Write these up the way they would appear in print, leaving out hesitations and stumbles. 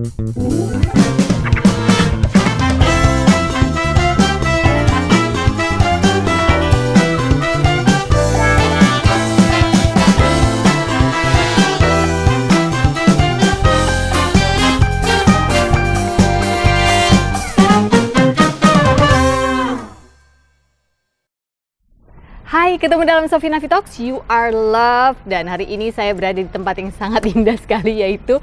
Hai, ketemu dalam Sophie Navi Talks, You Are Loved. Dan hari ini saya berada di tempat yang sangat indah sekali, yaitu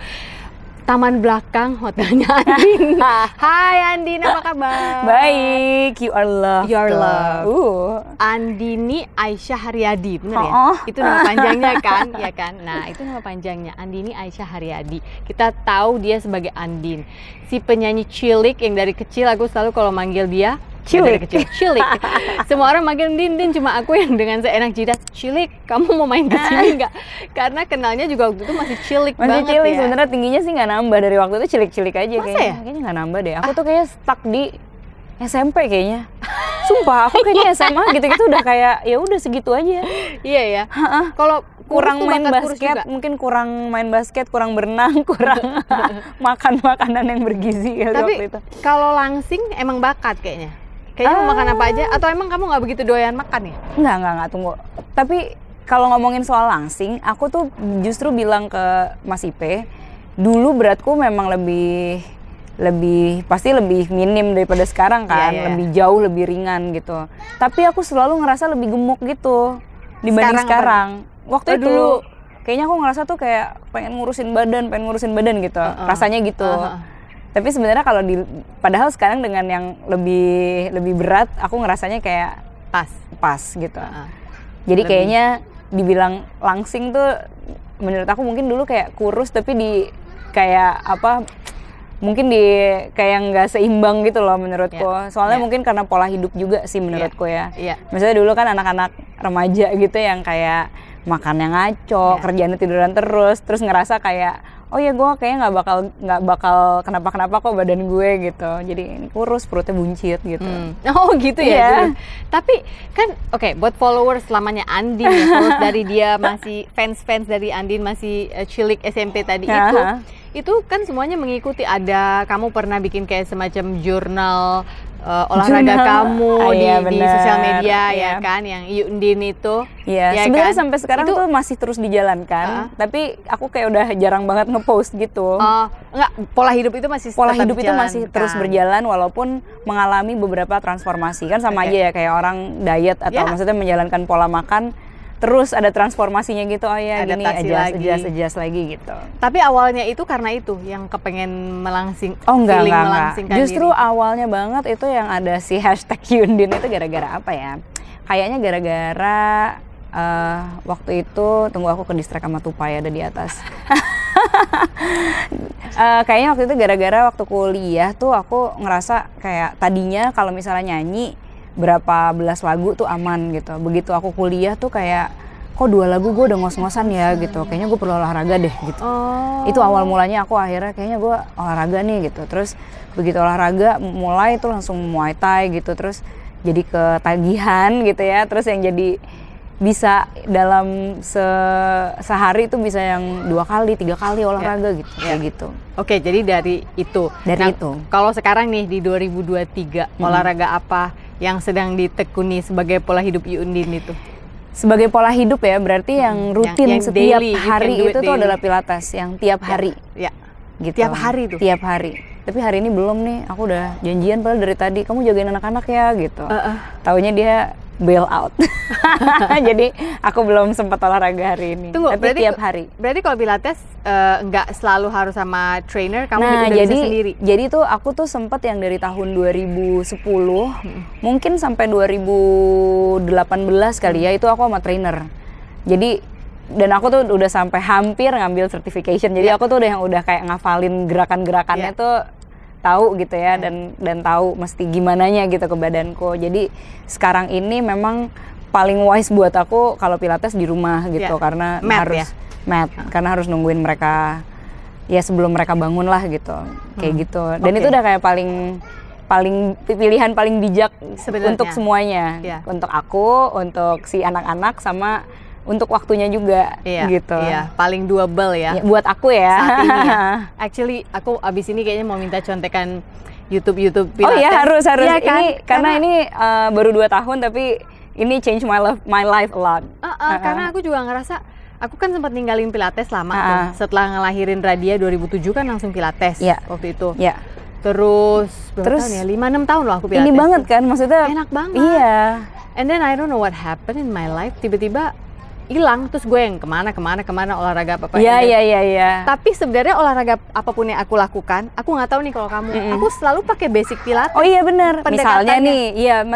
taman belakang hotelnya Andin. Hai Andin, apa kabar? Baik, You Are Loved. You Are Loved. Andini Aisyah Haryadi, benar ya? Itu nama panjangnya kan? Ya kan? Nah, itu nama panjangnya, Andini Aisyah Haryadi. Kita tahu dia sebagai Andin, si penyanyi cilik yang dari kecil aku selalu kalau manggil dia Cilik. Cilik. Semua orang manggil Din, cuma aku yang dengan seenak jidat, Cilik, kamu mau main ke sini nggak? Karena kenalnya juga waktu itu masih cilik banget cilik, ya. Sebenarnya tingginya sih nggak nambah dari waktu itu, cilik-cilik aja. Masa kayaknya. Ya? Kayaknya nggak nambah deh. Aku tuh kayaknya stuck di SMP kayaknya. Sumpah, aku kayaknya SMA gitu-gitu udah kayak ya udah segitu aja. Iya ya. Kalau kurang main basket, mungkin kurang main basket, kurang berenang, kurang makan makanan yang bergizi Tapi waktu itu. kalau langsing emang bakat kayaknya. Kayaknya mau makan apa aja, atau emang kamu nggak begitu doyan makan ya? Enggak, tunggu. Tapi kalau ngomongin soal langsing, aku tuh justru bilang ke Mas Ipe, dulu beratku memang pasti lebih minim daripada sekarang kan, lebih jauh, lebih ringan gitu. Tapi aku selalu ngerasa lebih gemuk gitu dibanding sekarang. Waktu itu dulu, kayaknya aku ngerasa tuh kayak pengen ngurusin badan gitu, rasanya gitu. Tapi sebenarnya kalau padahal sekarang dengan yang lebih berat, aku ngerasanya kayak pas gitu. Jadi kayaknya dibilang langsing tuh menurut aku mungkin dulu kayak kurus, tapi mungkin kayak nggak seimbang gitu loh menurutku. Soalnya mungkin karena pola hidup juga sih menurutku ya. Misalnya dulu kan anak-anak remaja gitu yang kayak makannya ngaco, kerjaannya tiduran terus ngerasa kayak oh ya gue kayaknya nggak bakal kenapa kok badan gue gitu. Jadi kurus, perutnya buncit gitu. Oh gitu ya. Tapi kan buat followers lamanya Andin ya, followers dari dia masih fans dari Andin masih cilik SMP tadi itu kan semuanya mengikuti. Ada kamu pernah bikin kayak semacam jurnal olahraga kamu di sosial media ya kan, yang Yundin itu. Iya, ya sebenarnya kan? sampai sekarang itu tuh masih terus dijalankan, tapi aku kayak udah jarang banget ngepost gitu. Enggak, pola hidup itu masih terus berjalan walaupun mengalami beberapa transformasi. Kan sama aja ya kayak orang diet atau maksudnya menjalankan pola makan, terus ada transformasinya gitu, gini adjust lagi gitu. Tapi awalnya itu karena itu yang kepengen melangsing, enggak. diri. Justru awalnya banget itu yang ada si hashtag Yundin itu gara-gara apa ya? Kayaknya gara-gara waktu itu, tunggu aku ke distract sama tupai ada di atas. Kayaknya waktu itu gara-gara waktu kuliah tuh aku ngerasa kayak tadinya kalau misalnya nyanyi berapa belas lagu tuh aman gitu. Begitu aku kuliah tuh kayak kok 2 lagu gue udah ngos-ngosan ya gitu. Kayaknya gue perlu olahraga deh gitu. Itu awal mulanya aku akhirnya kayaknya gue olahraga nih gitu. Terus begitu olahraga mulai tuh langsung Muay Thai gitu. Terus jadi ketagihan gitu ya. Terus yang jadi bisa dalam sehari itu bisa yang 2 kali, 3 kali olahraga gitu. Kayak gitu. Oke, jadi dari itu. Kalau sekarang nih di 2023 olahraga apa yang sedang ditekuni sebagai pola hidup Yundin itu? Sebagai pola hidup ya, berarti yang rutin yang setiap hari itu tuh adalah Pilates, yang tiap hari. Gitu. Tiap hari tuh? Tiap hari. Tapi hari ini belum nih, aku udah janjian padahal dari tadi, kamu jagain anak-anak ya gitu. Taunya dia bail out. Jadi aku belum sempat olahraga hari ini. Tunggu, tapi tiap hari. Berarti kalau Pilates nggak selalu harus sama trainer, kamu udah bisa sendiri? Jadi tuh aku tuh sempat yang dari tahun 2010, mungkin sampai 2018 kali ya, itu aku sama trainer. Jadi, dan aku tuh udah sampai hampir ngambil certification. Jadi aku tuh udah kayak ngafalin gerakan-gerakannya tuh tahu gitu ya, dan tahu mesti gimananya gitu ke badanku. Jadi sekarang ini memang paling wise buat aku kalau Pilates di rumah gitu, karena karena harus nungguin mereka ya sebelum mereka bangun lah gitu, kayak gitu. Dan itu udah kayak paling pilihan paling bijak untuk semuanya, untuk aku, untuk si anak-anak, sama untuk waktunya juga gitu. Iya, paling doable ya. Buat aku ya. Saat ini ya. Actually, aku abis ini kayaknya mau minta contekan YouTube Pilates. Oh iya, harus. Ya, kan? Karena ini baru 2 tahun tapi ini change my life a lot. Karena aku juga ngerasa, aku kan sempat ninggalin Pilates lama tuh. Setelah ngelahirin Radia 2007 kan langsung Pilates waktu itu. Terus berapa tahun ya? 5-6 tahun loh aku Pilates. Ini banget kan, maksudnya enak banget. Iya. And then I don't know what happened in my life, tiba-tiba hilang, terus gue yang kemana olahraga apa. Iya. Tapi sebenarnya olahraga apapun yang aku lakukan, aku nggak tahu nih kalau kamu, aku selalu pakai basic Pilates. Oh iya benar.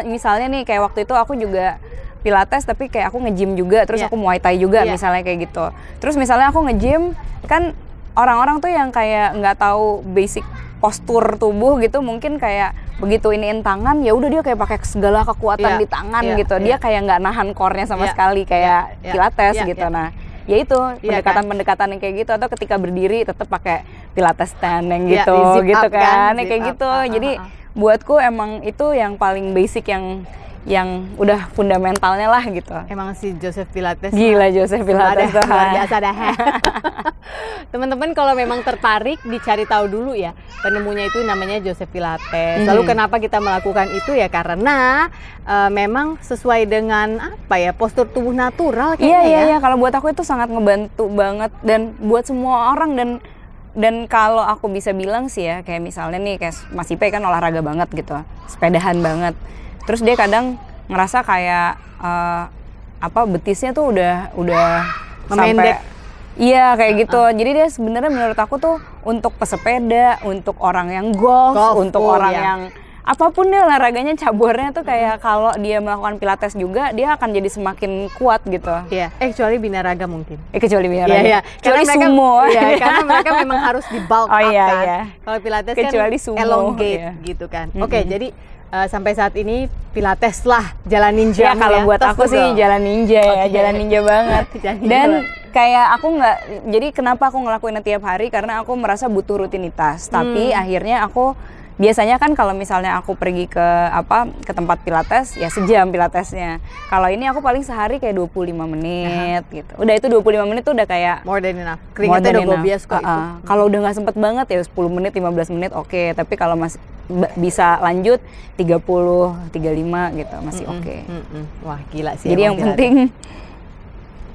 Misalnya nih kayak waktu itu aku juga Pilates tapi kayak aku nge-gym juga, terus aku Muay Thai juga misalnya kayak gitu. Terus misalnya aku nge-gym, kan orang-orang tuh yang kayak nggak tahu basic postur tubuh gitu, mungkin kayak begitu iniin tangan ya udah dia kayak pakai segala kekuatan di tangan gitu. Dia kayak nggak nahan core-nya sama sekali kayak Pilates gitu. Nah, ya itu pendekatan yang kayak gitu, atau ketika berdiri tetap pakai Pilates stand yang gitu kan, kayak gitu. Jadi buatku emang itu yang paling basic yang udah fundamentalnya lah gitu. Emang si Joseph Pilates. Gila Joseph Pilates tuh. Luar biasa dah. Teman-teman kalau memang tertarik dicari tahu dulu ya. Penemunya itu namanya Joseph Pilates. Lalu kenapa kita melakukan itu ya karena memang sesuai dengan apa ya, postur tubuh natural kayaknya. Iya. Kalau buat aku itu sangat ngebantu banget dan buat semua orang dan kalau aku bisa bilang sih ya, kayak misalnya nih kayak Mas Ipe kan olahraga banget gitu, sepedahan banget. Terus dia kadang ngerasa kayak betisnya tuh udah memendek. Iya kayak gitu. Jadi dia sebenarnya menurut aku tuh untuk pesepeda, untuk orang yang golf untuk orang yang apapun deh olahraganya, cabornya tuh kayak kalau dia melakukan Pilates juga dia akan jadi semakin kuat gitu. Iya. Kecuali binaraga mungkin. Kecuali binaraga. Iya. Kecuali mereka, sumo. Iya, karena mereka memang harus di bulk up kan. Iya. Kalau Pilates kecuali kan sumo, elongate gitu kan. Oke, jadi sampai saat ini Pilates lah jalan ninja. Ya kalau buat aku sih jalan ninja ya, jalan ninja banget. Dan kayak aku nggak, jadi kenapa aku ngelakuin tiap hari, karena aku merasa butuh rutinitas. Tapi akhirnya aku biasanya kan kalau misalnya aku pergi ke tempat Pilates ya sejam Pilatesnya. Kalau ini aku paling sehari kayak 25 menit gitu. Udah itu 25 menit tuh udah kayak more than enough. Keringatnya udah gobias kok itu. Kalau udah nggak sempet banget ya 10 menit, 15 menit oke. Tapi kalau masih bisa lanjut 30, 35 gitu masih oke. Wah gila sih. Jadi yang penting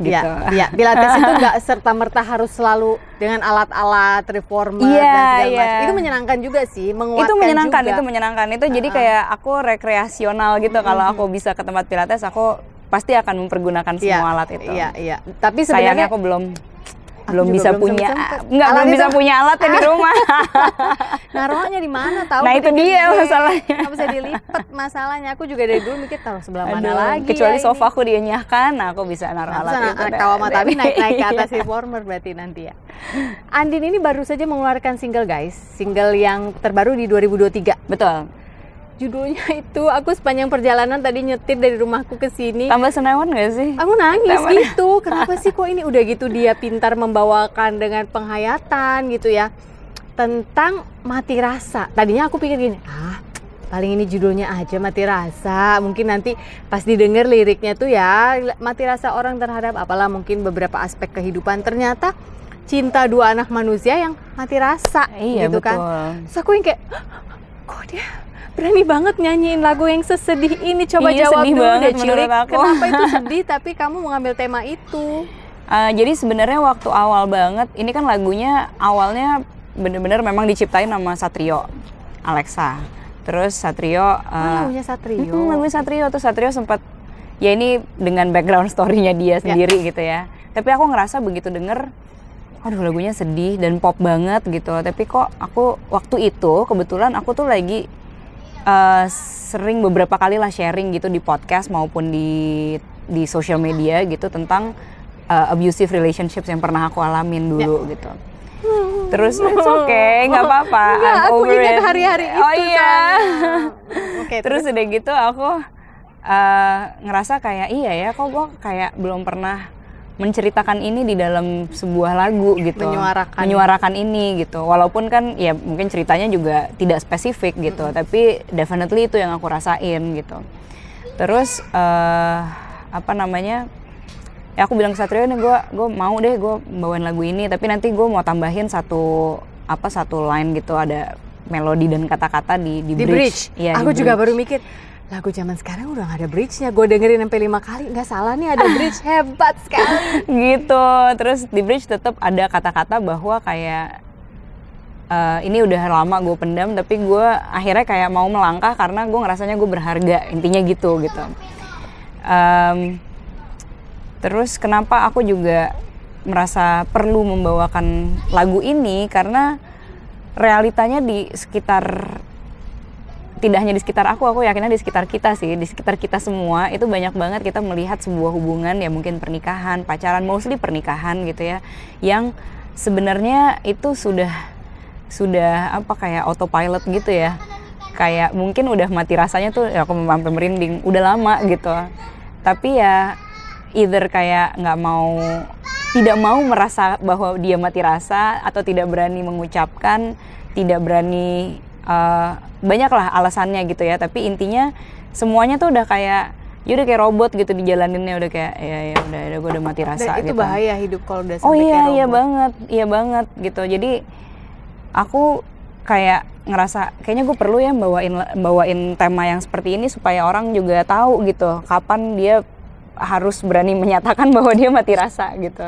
gitu. Iya, Pilates itu nggak serta-merta harus selalu dengan alat-alat reformer dan segala macam. Itu menyenangkan juga sih, menguatkan juga. Itu menyenangkan. Itu jadi kayak aku rekreasional gitu. Kalau aku bisa ke tempat Pilates, aku pasti akan mempergunakan semua alat itu. Iya. Tapi sebenarnya aku belum bisa punya alat ya di rumah. Naruhnya di mana tahu? Nah itu dia masalahnya. Nggak bisa dilipat masalahnya. Aku juga dari dulu mikir taruh sebelah mana lagi. Kecuali sofaku dia nyahkan, aku bisa naruh alat itu. Tapi naik ke atas reformer berarti nanti ya. Andin ini baru saja mengeluarkan single guys, single yang terbaru di 2023. Betul. Judulnya itu, aku sepanjang perjalanan tadi nyetir dari rumahku ke sini. Tambah senewan gak sih? Aku nangis gitu. Kenapa sih kok ini udah gitu dia pintar membawakan dengan penghayatan gitu ya. Tentang mati rasa. Tadinya aku pikir gini, paling ini judulnya aja mati rasa. Mungkin nanti pas didengar liriknya tuh ya mati rasa orang terhadap apalah mungkin beberapa aspek kehidupan. Ternyata cinta dua anak manusia yang mati rasa gitu betul. Kan. Terus aku yang kayak, kok dia berani banget nyanyiin lagu yang sesedih ini. Coba jawab dulu deh Cilik, kenapa itu sedih tapi kamu mengambil tema itu? Jadi sebenarnya waktu awal banget, ini kan lagunya awalnya bener-bener memang diciptain sama Satrio Alexa. Terus Satrio lagunya Satrio. Lagunya Satrio, terus Satrio sempat ya ini dengan background story-nya dia sendiri gitu ya. Tapi aku ngerasa begitu denger, aduh lagunya sedih dan pop banget gitu. Tapi kok aku waktu itu kebetulan aku tuh lagi sering beberapa kali lah sharing gitu di podcast maupun di social media gitu tentang abusive relationships yang pernah aku alamin dulu gitu. Terus it's okay, nggak apa-apa. Aku ingat hari-hari itu. Oh iya. Terus udah gitu aku ngerasa kayak iya ya, kok gue kayak belum pernah menceritakan ini di dalam sebuah lagu gitu, menyuarakan ini gitu, walaupun kan ya mungkin ceritanya juga tidak spesifik gitu, tapi definitely itu yang aku rasain gitu. Terus Ya aku bilang ke Satrio nih, gue mau deh gue bawain lagu ini, tapi nanti gue mau tambahin satu line gitu, ada melodi dan kata-kata di bridge. Ya, aku juga baru mikir, lagu zaman sekarang udah gak ada bridge-nya. Gue dengerin sampai 5 kali, nggak salah nih ada bridge, hebat sekali. Gitu. Terus di bridge tetap ada kata-kata bahwa kayak ini udah lama gue pendam, tapi gue akhirnya kayak mau melangkah karena gue ngerasanya gue berharga, intinya gitu. Terus kenapa aku juga merasa perlu membawakan lagu ini, karena realitanya di sekitar, tidak hanya di sekitar aku yakinnya di sekitar kita sih, di sekitar kita semua itu banyak banget kita melihat sebuah hubungan ya, mungkin pernikahan, pacaran, mostly pernikahan gitu ya, yang sebenarnya itu sudah apa kayak autopilot gitu ya, kayak mungkin udah mati rasanya tuh, ya aku sampai merinding, udah lama gitu, tapi ya either kayak tidak mau merasa bahwa dia mati rasa, atau tidak berani mengucapkan, tidak berani, banyak lah alasannya gitu ya, tapi intinya semuanya tuh udah kayak ya udah kayak robot gitu dijalaninnya, udah kayak ya udah gue udah mati rasa. Dan itu gitu. bahaya hidup kalau udah sampai kayak robot. Iya banget gitu. Jadi aku kayak ngerasa kayaknya gue perlu ya bawain tema yang seperti ini supaya orang juga tahu gitu kapan dia harus berani menyatakan bahwa dia mati rasa gitu.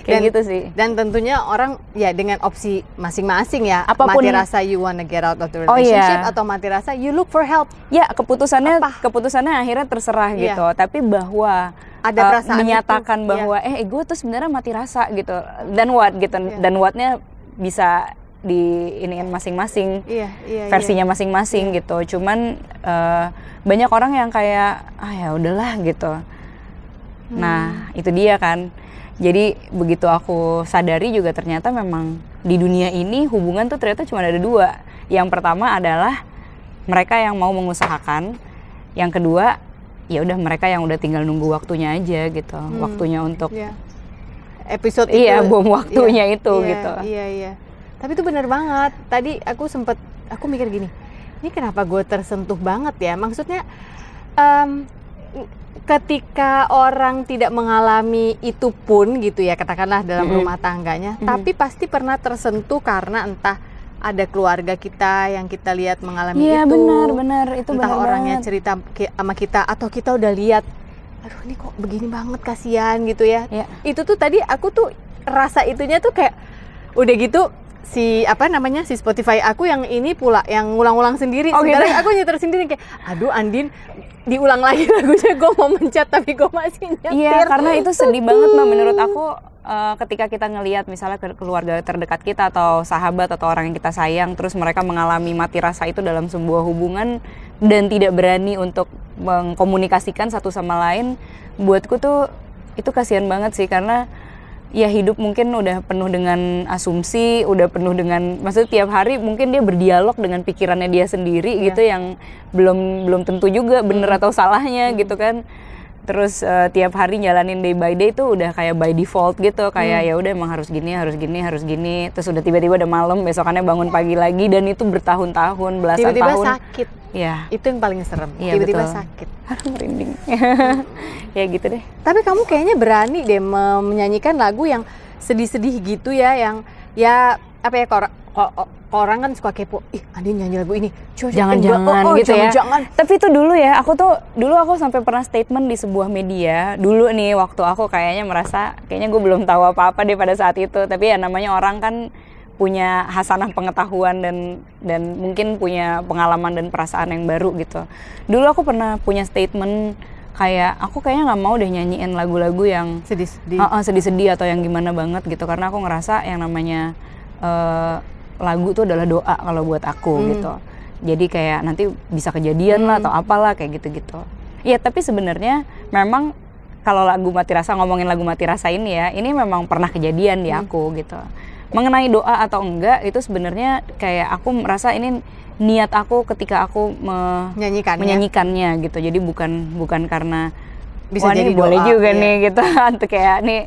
Kayak gitu sih. Dan tentunya orang ya dengan opsi masing-masing ya. Apapun, mati rasa you wanna get out of the relationship, atau mati rasa you look for help. Ya, keputusannya akhirnya terserah gitu. Tapi bahwa ada perasaan menyatakan itu, bahwa gue tuh sebenarnya mati rasa gitu. Dan what gitu. Dan what-nya bisa di iniin masing-masing. Versinya masing-masing gitu. Cuman banyak orang yang kayak ya udahlah gitu. Nah, itu dia kan. Jadi begitu aku sadari juga ternyata memang di dunia ini hubungan tuh ternyata cuma ada 2. Yang pertama adalah mereka yang mau mengusahakan. Yang kedua, ya udah mereka yang udah tinggal nunggu waktunya aja gitu. Waktunya untuk episode itu. Bom waktunya itu gitu. Iya. Tapi itu benar banget. Tadi aku mikir gini. Ini kenapa gue tersentuh banget ya? Maksudnya ketika orang tidak mengalami itu pun gitu ya, katakanlah dalam rumah tangganya, tapi pasti pernah tersentuh karena entah ada keluarga kita yang kita lihat mengalami itu. Iya benar itu entah benar orangnya banget. cerita sama kita, atau kita udah lihat, aduh ini kok begini banget, kasihan gitu ya. Itu tuh tadi aku tuh rasa itunya tuh kayak udah gitu si Spotify aku yang ini pula yang ngulang-ulang sendiri. Sebenarnya aku nyetir sendiri kayak, aduh Andin diulang lagi lagunya, gue mau mencet tapi gue masih nyetir. Iya, karena itu sedih banget Mbak, menurut aku. Ketika kita ngelihat misalnya keluarga terdekat kita atau sahabat atau orang yang kita sayang, terus mereka mengalami mati rasa itu dalam sebuah hubungan dan tidak berani untuk mengkomunikasikan satu sama lain, buatku tuh itu kasihan banget sih, karena ya hidup mungkin udah penuh dengan asumsi, udah penuh dengan, maksudnya tiap hari mungkin dia berdialog dengan pikirannya dia sendiri gitu, yang belum tentu juga bener atau salahnya gitu kan. Terus tiap hari jalanin day by day tuh udah kayak by default gitu, kayak ya udah emang harus gini. Terus udah tiba-tiba udah malam, besokannya bangun pagi lagi, dan itu bertahun-tahun, belasan tiba-tiba tahun. Tiba-tiba sakit. Iya. Itu yang paling serem. Ya, tiba-tiba betul. sakit. Aduh merinding. Ya gitu deh. Tapi kamu kayaknya berani deh menyanyikan lagu yang sedih-sedih gitu ya, yang ya apa ya, orang kan suka kepo, Andin nyanyi lagu ini, jangan gitu ya. Tapi itu dulu ya, dulu aku sampai pernah statement di sebuah media dulu nih, waktu aku kayaknya gue belum tahu apa-apa deh pada saat itu. Tapi ya namanya orang kan punya hasanah pengetahuan dan mungkin punya pengalaman dan perasaan yang baru gitu. Dulu aku pernah punya statement kayak, aku kayaknya nggak mau deh nyanyiin lagu-lagu yang sedih-sedih atau yang gimana banget gitu, karena aku ngerasa yang namanya lagu tuh adalah doa kalau buat aku gitu. Jadi kayak nanti bisa kejadian lah atau apalah kayak gitu-gitu. Iya, tapi sebenarnya memang kalau ngomongin lagu Mati Rasa ini ya, ini memang pernah kejadian di aku gitu. Mengenai doa atau enggak, itu sebenarnya kayak aku merasa ini niat aku ketika aku menyanyikannya gitu. Jadi bukan karena bisa jadi boleh doa, juga nih gitu. Atau kayak nih,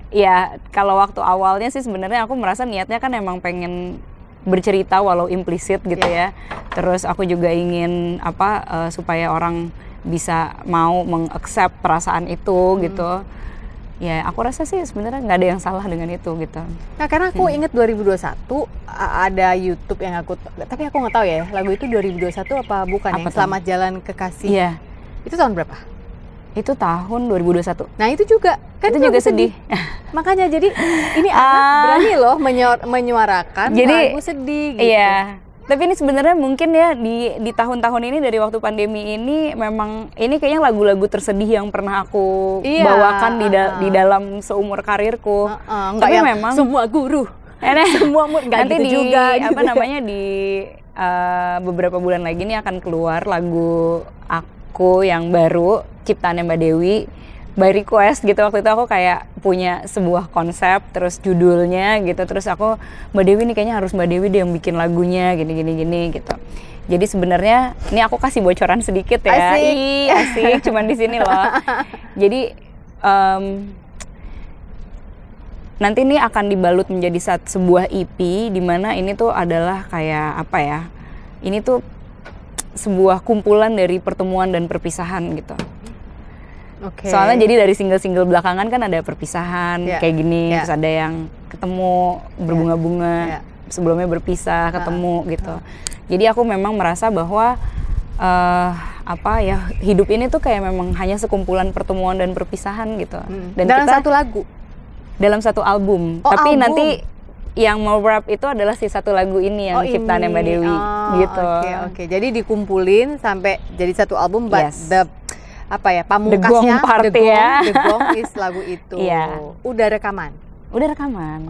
ya kalau waktu awalnya sih sebenarnya aku merasa niatnya kan emang pengen bercerita walau implisit gitu ya. Terus aku juga ingin supaya orang bisa mau mengaccept perasaan itu gitu. ya aku rasa sih sebenarnya nggak ada yang salah dengan itu gitu. Nah karena aku inget 2021 ada YouTube yang tapi aku nggak tahu ya lagu itu 2021 apa bukan apa yang Selamat Jalan Kekasih. Iya. Itu tahun berapa? Itu tahun 2021. Nah itu juga kan itu juga sedih. Makanya jadi ini anak berani loh menyuarakan jadi, lagu sedih gitu. Iya. Tapi ini sebenarnya mungkin ya di tahun-tahun ini dari waktu pandemi ini memang ini kayaknya lagu-lagu tersedih yang pernah aku bawakan di dalam seumur karirku. Tapi memang semua guru, semua nggak nanti gitu juga. Apa namanya di beberapa bulan lagi ini akan keluar lagu aku yang baru ciptaannya Mbak Dewi. By request gitu, waktu itu aku kayak punya sebuah konsep terus judulnya gitu, terus aku Mbak Dewi nih kayaknya harus Mbak Dewi deh yang bikin lagunya gini gitu. Jadi sebenarnya ini aku kasih bocoran sedikit ya. Asik cuman di sini loh. Jadi nanti ini akan dibalut menjadi sebuah EP di mana ini tuh adalah kayak apa ya? Ini tuh sebuah kumpulan dari pertemuan dan perpisahan gitu. Okay. Soalnya jadi dari single-single belakangan kan ada perpisahan kayak gini, terus ada yang ketemu berbunga-bunga, sebelumnya berpisah, ketemu gitu. Jadi aku memang merasa bahwa hidup ini tuh kayak memang hanya sekumpulan pertemuan dan perpisahan gitu. Dan dalam satu lagu? Dalam satu album. Tapi album. Nanti yang mau rap itu adalah si satu lagu ini yang ciptaannya Mbak Dewi gitu. Oke. Jadi dikumpulin sampai jadi satu album, but The pamungkasnya Gong is lagu itu. Udah rekaman.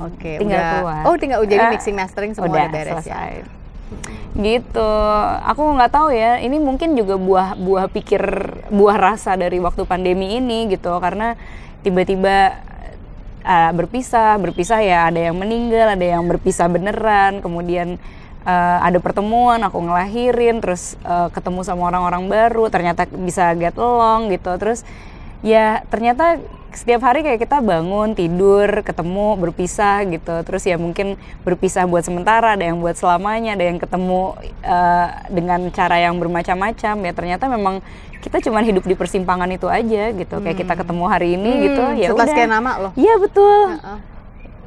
Oke. Tinggal keluar. Tinggal jadi mixing mastering semua udah beres selesai. Gitu. Aku nggak tahu ya. Ini mungkin juga buah rasa dari waktu pandemi ini gitu. Karena tiba-tiba berpisah ya, ada yang meninggal, ada yang berpisah beneran, kemudian ada pertemuan, aku ngelahirin, terus ketemu sama orang-orang baru, ternyata bisa get along gitu. Terus ya ternyata setiap hari kayak kita bangun, tidur, ketemu, berpisah gitu. Terus ya mungkin berpisah buat sementara, ada yang buat selamanya, ada yang ketemu dengan cara yang bermacam-macam. Ya ternyata memang kita cuma hidup di persimpangan itu aja gitu. Kayak kita ketemu hari ini gitu, ya setelah udah. sekian lama loh. Iya betul.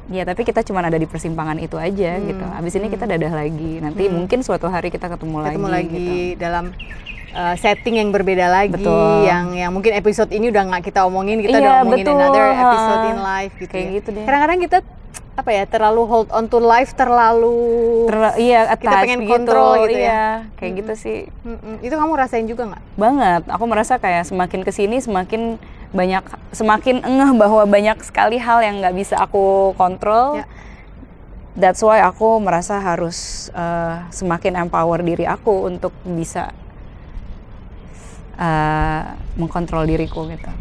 Ya tapi kita cuma ada di persimpangan itu aja gitu. Abis ini kita dadah lagi. Nanti mungkin suatu hari kita ketemu lagi gitu. Dalam setting yang berbeda lagi. Betul. Yang mungkin episode ini udah nggak kita omongin, kita udah omongin another episode in life gitu. Kayak gitu deh. Kadang-kadang kita terlalu hold on to life, kita pengen kontrol gitu ya. Kayak gitu sih. Itu kamu rasain juga nggak? Banget. Aku merasa kayak semakin kesini semakin engeh bahwa banyak sekali hal yang nggak bisa aku kontrol. That's why aku merasa harus semakin empower diri aku untuk bisa mengkontrol diriku gitu.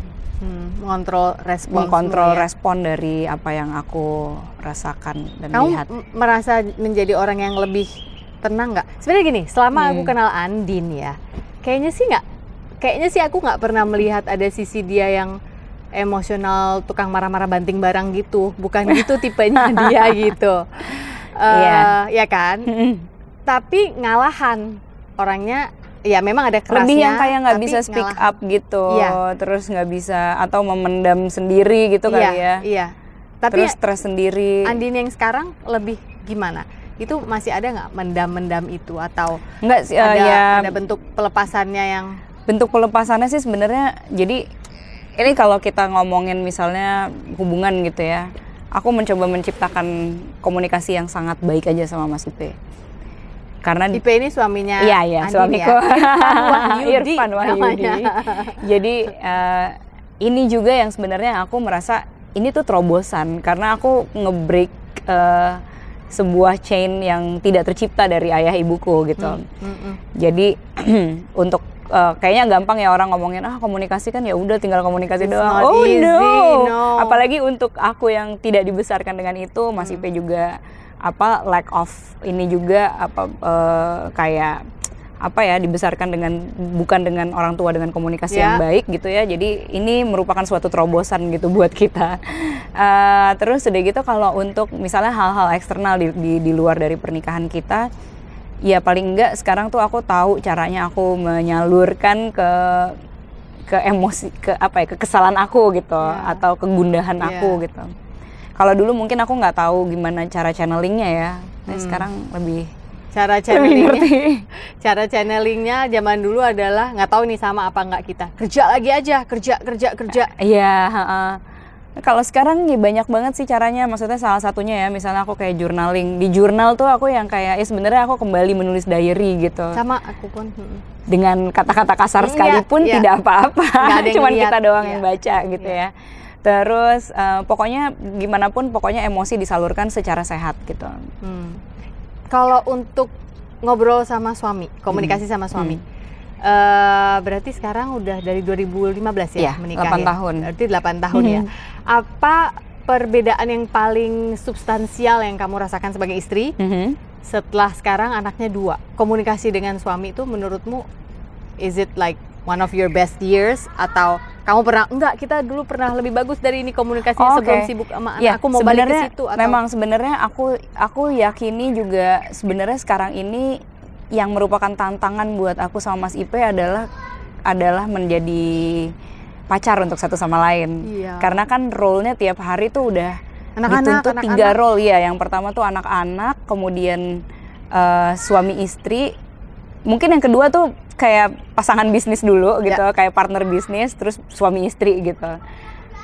Mengontrol respon dari apa yang aku rasakan dan lihat. Kamu merasa menjadi orang yang lebih tenang nggak? Sebenarnya gini, selama aku kenal Andin ya, kayaknya sih aku nggak pernah melihat ada sisi dia yang emosional, tukang marah-marah banting barang gitu. Bukan gitu tipenya dia gitu. Ya kan? Tapi ngalahan orangnya. Ya memang ada kerasnya. Lebih yang kayak nggak bisa speak up gitu, terus nggak bisa atau memendam sendiri gitu kali ya. Iya. Tapi terus stres sendiri. Andin yang sekarang lebih gimana? Itu masih ada nggak mendam itu atau nggak sih? Ada bentuk pelepasannya yang? Bentuk pelepasannya sih sebenarnya. Jadi ini kalau kita ngomongin misalnya hubungan gitu ya, aku mencoba menciptakan komunikasi yang sangat baik aja sama Mas Ipe. Karena Ipe ini suaminya Andin suamiku ya? Irfan Wahyudi. Jadi ini juga yang sebenarnya aku merasa ini tuh terobosan karena aku nge-break sebuah chain yang tidak tercipta dari ayah ibuku gitu. Jadi untuk kayaknya gampang ya orang ngomongin komunikasi kan ya udah tinggal komunikasi doang. No. Apalagi untuk aku yang tidak dibesarkan dengan itu, Mas Ipe juga lack of ini juga dibesarkan bukan dengan orang tua dengan komunikasi yang baik gitu ya. Jadi ini merupakan suatu terobosan gitu buat kita. Terus udah gitu kalau untuk misalnya hal-hal eksternal di luar dari pernikahan kita, ya paling enggak sekarang tuh aku tahu caranya aku menyalurkan ke ke emosi, ke apa ya, kekesalan aku gitu, atau kegundahan aku gitu. Kalau dulu mungkin aku nggak tahu gimana cara channelingnya ya, sekarang lebih cara channelingnya zaman dulu adalah nggak tahu nih sama apa nggak kita kerja lagi aja, kerja. Iya. Kalau sekarang ya banyak banget sih caranya, maksudnya salah satunya ya misalnya aku kayak journaling. Di jurnal tuh aku yang kayak sebenarnya aku kembali menulis diary gitu. Sama aku pun. Dengan kata-kata kasar sekalipun tidak apa-apa, cuman kita doang yang baca gitu ya. Terus pokoknya gimana pun pokoknya emosi disalurkan secara sehat gitu. Kalau untuk ngobrol sama suami, komunikasi sama suami, berarti sekarang udah dari 2015 ya menikah 8 tahun. Berarti 8 tahun ya. Apa perbedaan yang paling substansial yang kamu rasakan sebagai istri setelah sekarang anaknya 2? Komunikasi dengan suami itu menurutmu, is it like one of your best years, atau kamu pernah kita dulu pernah lebih bagus dari ini komunikasinya sebelum sibuk sama anak, aku mau balik ke situ? Atau memang sebenarnya aku yakini juga sebenarnya sekarang ini yang merupakan tantangan buat aku sama Mas Ipe adalah menjadi pacar untuk satu sama lain. Karena kan role-nya tiap hari tuh udah dituntut 3 role ya. Yang pertama tuh anak-anak, kemudian suami istri, mungkin yang kedua tuh kayak pasangan bisnis dulu gitu, kayak partner bisnis, terus suami istri gitu.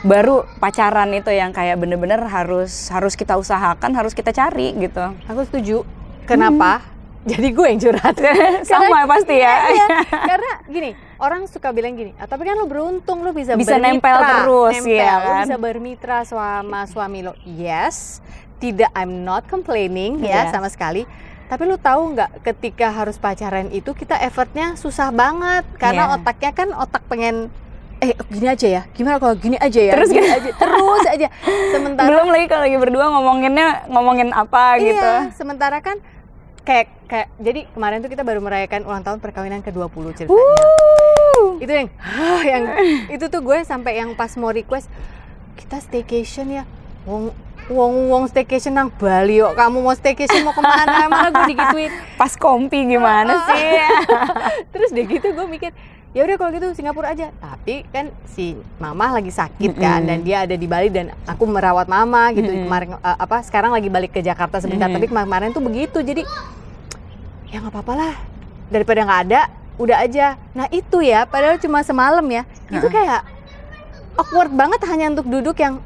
Baru pacaran itu yang kayak bener-bener harus kita usahakan, harus kita cari gitu. Aku setuju. Kenapa? Jadi gue yang curhat. Sama pasti ya. Karena gini, orang suka bilang gini, tapi kan lo beruntung, lo bisa nempel terus ya kan? Lo bisa bermitra sama suami lo. Yes, I'm not complaining ya sama sekali. Tapi lu tahu nggak, ketika harus pacaran itu kita effortnya susah banget karena otaknya kan otak pengen gini aja ya, gimana kalau gini aja ya, terus aja. Sementara belum lagi kalau lagi berdua ngomongin apa gitu. Sementara kan kayak jadi kemarin tuh kita baru merayakan ulang tahun perkawinan ke-20 ceritanya. Itu yang itu tuh gue sampai yang pas mau request kita staycation ya. Wong staycation nang Bali kok, kamu mau staycation mau kemana? Malah gue digituin. Pas kompi gimana sih? Terus deh gitu gue mikir, ya udah kalau gitu Singapura aja. Tapi kan si mama lagi sakit kan, dan dia ada di Bali dan aku merawat mama gitu. Kemarin sekarang lagi balik ke Jakarta sebentar, tapi kemarin tuh begitu. Jadi ya nggak apa-apa lah, daripada nggak ada, udah aja. Nah itu ya, padahal cuma semalam ya. Itu kayak awkward banget hanya untuk duduk yang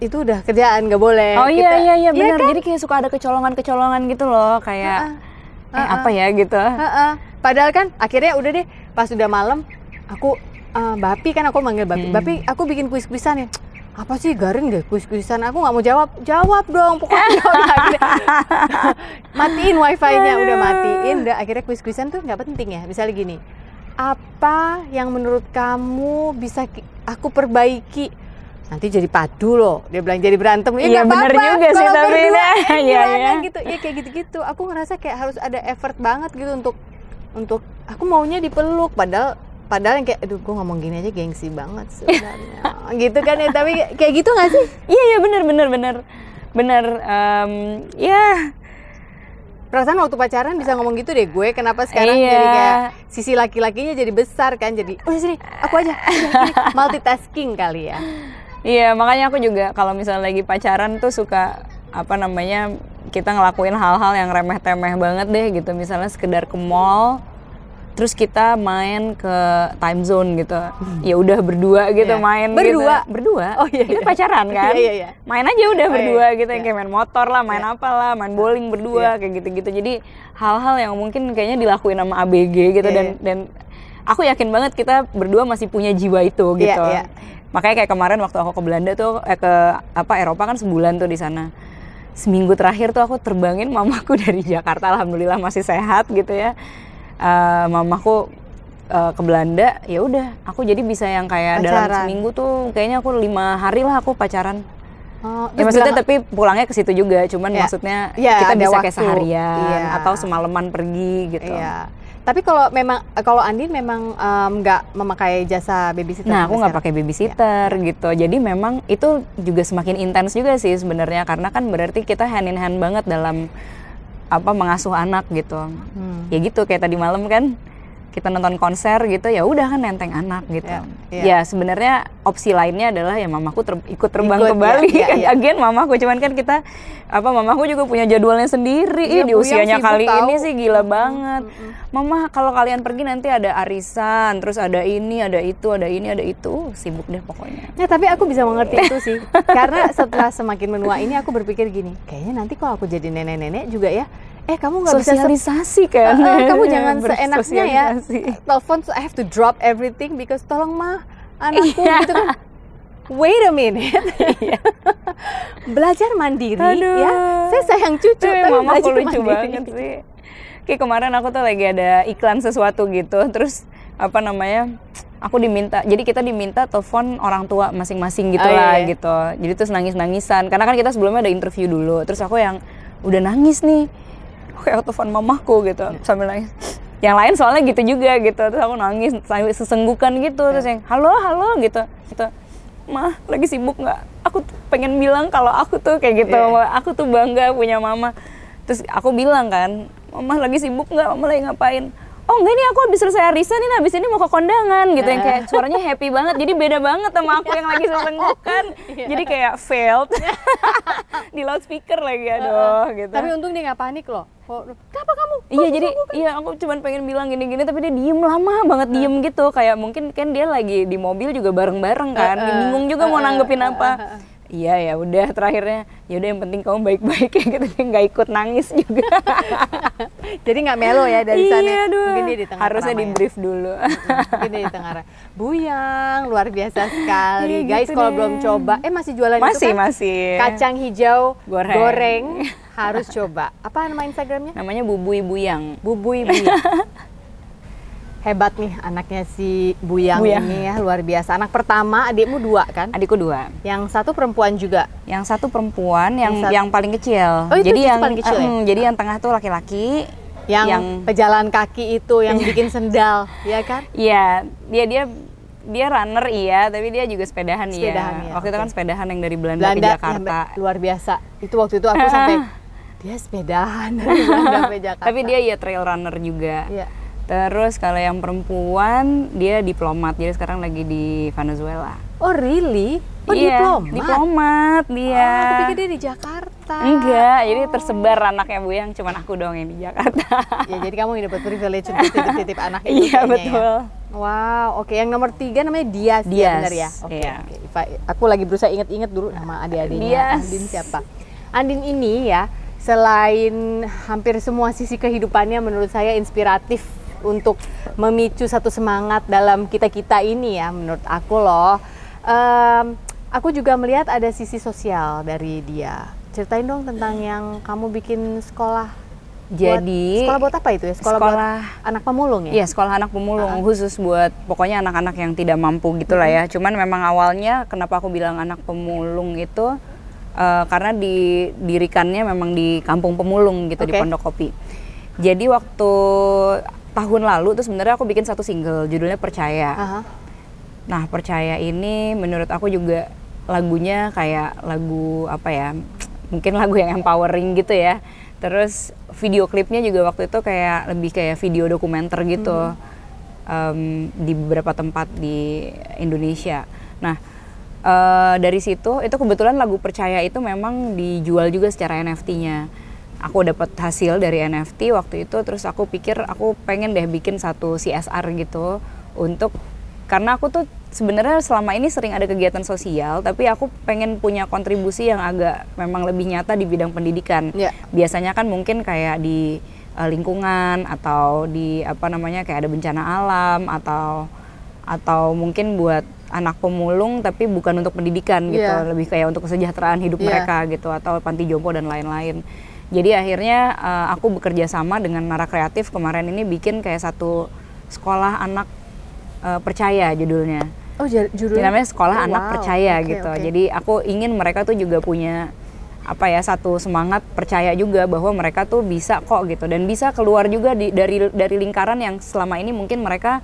itu udah kerjaan, nggak boleh. Oh iya benar. Kan? Jadi kayak suka ada kecolongan gitu loh, kayak apa ya gitu. Padahal kan akhirnya udah deh, pas udah malam aku Bapi kan, aku manggil Bapi. Bapi, aku bikin kuis-kuisan ya. Apa sih garing deh kuis-kuisan, aku nggak mau jawab dong pokoknya. Matiin wifi-nya, udah matiin. Udah akhirnya kuis-kuisan tuh nggak penting ya. Misalnya gini, apa yang menurut kamu bisa aku perbaiki? Nanti jadi padu loh, dia bilang jadi berantem. Iya bener juga sih, tapi gitu ya, kayak gitu-gitu. Aku ngerasa kayak harus ada effort banget gitu untuk aku maunya dipeluk, padahal yang kayak aduh gue ngomong gini aja gengsi banget sebenarnya. Gitu kan ya, tapi kayak gitu nggak sih? Iya bener. Ya perasaan waktu pacaran bisa ngomong gitu deh gue, kenapa sekarang jadi kayak sisi laki-lakinya jadi besar kan, jadi sini aku aja multitasking kali ya. Iya, makanya aku juga kalau misalnya lagi pacaran tuh suka kita ngelakuin hal-hal yang remeh-temeh banget deh gitu. Misalnya sekedar ke mall, terus kita main ke time zone gitu. Ya udah berdua gitu, main berdua. Gitu. Berdua. Oh iya. Kita pacaran kan. Iya. Main aja udah berdua gitu, kayak main motor lah, main apalah, main bowling berdua kayak gitu-gitu. Jadi hal-hal yang mungkin kayaknya dilakuin sama ABG gitu, dan aku yakin banget kita berdua masih punya jiwa itu gitu. Makanya kayak kemarin waktu aku ke Belanda tuh ke Eropa kan sebulan tuh di sana. Seminggu terakhir tuh aku terbangin mamaku dari Jakarta, alhamdulillah masih sehat gitu ya. Mamaku ke Belanda, ya udah aku jadi bisa yang kayak pacaran. Dalam seminggu tuh kayaknya aku 5 hari lah aku pacaran. Ya maksudnya tapi pulangnya ke situ juga, cuman maksudnya kita bisa kayak seharian atau semalaman pergi gitu. Tapi kalau Andin memang nggak memakai jasa babysitter. Nah, aku nggak pakai babysitter gitu. Jadi memang itu juga semakin intens juga sih sebenarnya, karena kan berarti kita hand in hand banget dalam mengasuh anak gitu. Ya gitu kayak tadi malam kan kita nonton konser gitu, ya udah kan nenteng anak gitu. Ya sebenarnya opsi lainnya adalah ya mamaku ikut terbang ke Bali. Again mamaku, cuman kan kita mamaku juga punya jadwalnya sendiri. Di usianya kali ini sih gila banget. Mama kalau kalian pergi nanti ada arisan, terus ada ini, ada itu, ada ini, ada itu, sibuk deh pokoknya. Ya tapi aku bisa mengerti itu sih, karena setelah semakin menua ini aku berpikir gini, kayaknya nanti kalau aku jadi nenek-nenek juga ya, kamu nggak bisa sosialisasi kan? Kamu jangan seenaknya ya telepon, so I have to drop everything because tolong mah anakku gitu kan. Wait a minute, belajar mandiri. Ya, saya sayang cucu tapi mama aku lucu banget sih. Kayak kemarin aku tuh lagi ada iklan sesuatu gitu, terus aku diminta, jadi kita diminta telepon orang tua masing-masing gitu gitu. Jadi terus nangis-nangisan, karena kan kita sebelumnya ada interview dulu, terus aku yang udah nangis nih, kayak telepon mamaku gitu sambil nangis. Yang lain soalnya gitu juga gitu, terus aku nangis sambil sesenggukan gitu, terus yang halo gitu. Mah lagi sibuk nggak? Aku pengen bilang kalau aku tuh kayak gitu, aku tuh bangga punya mama. Terus aku bilang kan, mama lagi sibuk nggak? Mama lagi ngapain? Oh enggak, ini aku habis selesai arisan nih, habis ini mau ke kondangan gitu, yang kayak suaranya happy banget, jadi beda banget sama aku yang lagi sesenggukan. Jadi kayak failed di loudspeaker lagi, aduh gitu. Tapi untung dia nggak panik loh. Kenapa kamu? Aku cuman pengen bilang gini-gini, tapi dia diem lama banget, diem gitu, kayak mungkin kan dia lagi di mobil juga bareng-bareng kan, bingung juga mau nanggepin apa. Iya ya udah, terakhirnya ya udah yang penting kamu baik-baik ya gitu, nggak ikut nangis juga. Jadi nggak melo ya dari sana. Mungkin dia di tengah. Harusnya di brief dulu. Mungkin dia di tengah. Buyang luar biasa sekali guys, gitu kalau belum coba masih jualan itu kan? Masih kacang hijau goreng. Harus coba. Apa nama Instagramnya? Namanya Bubui Buyang. Bubui Buyang. Hebat nih anaknya si Buyang ini ya, luar biasa. Anak pertama, adikmu 2 kan? Adikku 2. Yang satu perempuan juga? Yang satu perempuan, yang paling kecil. Oh, itu yang paling kecil ya? Jadi yang tengah tuh laki-laki. Yang pejalan kaki itu, yang bikin sendal, ya kan? Iya, dia runner tapi dia juga sepedahan ya. Waktu itu kan sepedahan yang dari Belanda ke Jakarta. Luar biasa. Itu waktu itu aku sampai, dia sepedahan dari Belanda ke Jakarta. Tapi dia trail runner juga. Iya. Terus kalau yang perempuan dia diplomat, jadi sekarang lagi di Venezuela. Oh really? Oh diplomat dia. Oh, aku pikir dia di Jakarta. Enggak, jadi tersebar anaknya Buyang, cuman aku doang yang di Jakarta. Ya jadi kamu yang dapat privilege untuk titip-titip anak itu. Iya betul. Ya? Wow, oke. Yang nomor 3 namanya Dias. Benar ya? Oke. Aku lagi berusaha inget-inget dulu nama adik-adiknya. Andin siapa? Andin ini ya, selain hampir semua sisi kehidupannya menurut saya inspiratif untuk memicu satu semangat dalam kita-kita ini ya, menurut aku loh. Aku juga melihat ada sisi sosial dari dia. Ceritain dong tentang yang kamu bikin sekolah. Jadi sekolah buat apa itu ya? Sekolah buat anak pemulung ya? Iya, sekolah anak pemulung, khusus buat pokoknya anak-anak yang tidak mampu gitu lah ya. Cuman memang awalnya kenapa aku bilang anak pemulung itu karena didirikannya memang di kampung pemulung gitu, di Pondok Kopi. Jadi waktu tahun lalu tuh sebenarnya aku bikin satu single judulnya Percaya. Nah, Percaya ini menurut aku juga lagunya kayak lagu mungkin lagu yang empowering gitu ya. Terus video klipnya juga waktu itu kayak lebih kayak video dokumenter gitu. Di beberapa tempat di Indonesia. Nah, dari situ itu kebetulan lagu Percaya itu memang dijual juga secara NFT-nya. Aku dapat hasil dari NFT waktu itu, terus aku pikir aku pengen deh bikin satu CSR gitu karena aku tuh sebenarnya selama ini sering ada kegiatan sosial, tapi aku pengen punya kontribusi yang agak memang lebih nyata di bidang pendidikan. Biasanya kan mungkin kayak di lingkungan atau di kayak ada bencana alam atau mungkin buat anak pemulung tapi bukan untuk pendidikan gitu, lebih kayak untuk kesejahteraan hidup mereka gitu, atau panti jompo dan lain-lain. Jadi akhirnya aku bekerja sama dengan Nara Kreatif kemarin ini bikin kayak satu sekolah anak percaya judulnya. Oh, judulnya namanya Sekolah Anak Percaya gitu. Jadi aku ingin mereka tuh juga punya satu semangat percaya juga bahwa mereka tuh bisa kok gitu, dan bisa keluar juga dari lingkaran yang selama ini mungkin mereka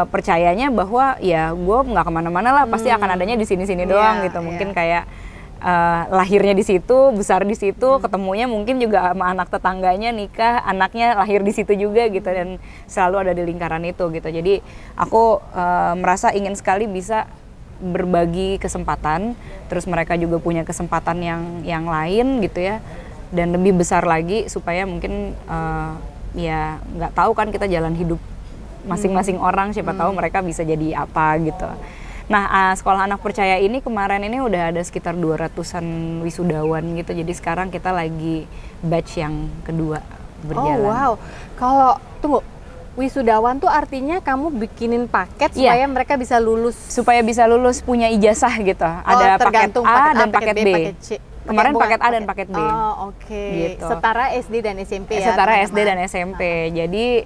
percayanya bahwa ya gue nggak kemana-mana lah, pasti akan adanya di sini-sini doang gitu. Mungkin kayak lahirnya di situ, besar di situ, ketemunya mungkin juga sama anak tetangganya, nikah, anaknya lahir di situ juga gitu, dan selalu ada di lingkaran itu gitu. Jadi aku merasa ingin sekali bisa berbagi kesempatan, terus mereka juga punya kesempatan yang lain gitu ya, dan lebih besar lagi supaya mungkin ya nggak tahu kan kita jalan hidup masing-masing orang, siapa tahu mereka bisa jadi apa gitu. Nah, Sekolah Anak Percaya ini kemarin ini udah ada sekitar 200-an wisudawan gitu. Jadi sekarang kita lagi batch yang kedua berjalan. Oh wow, kalau tunggu, wisudawan tuh artinya kamu bikinin paket supaya mereka bisa lulus. Supaya bisa lulus punya ijazah gitu. Ada paket A dan paket B. Paket C. Kemarin paket A dan paket B. Oh oke. Gitu. Setara SD dan SMP ya. Setara SD dan SMP. Jadi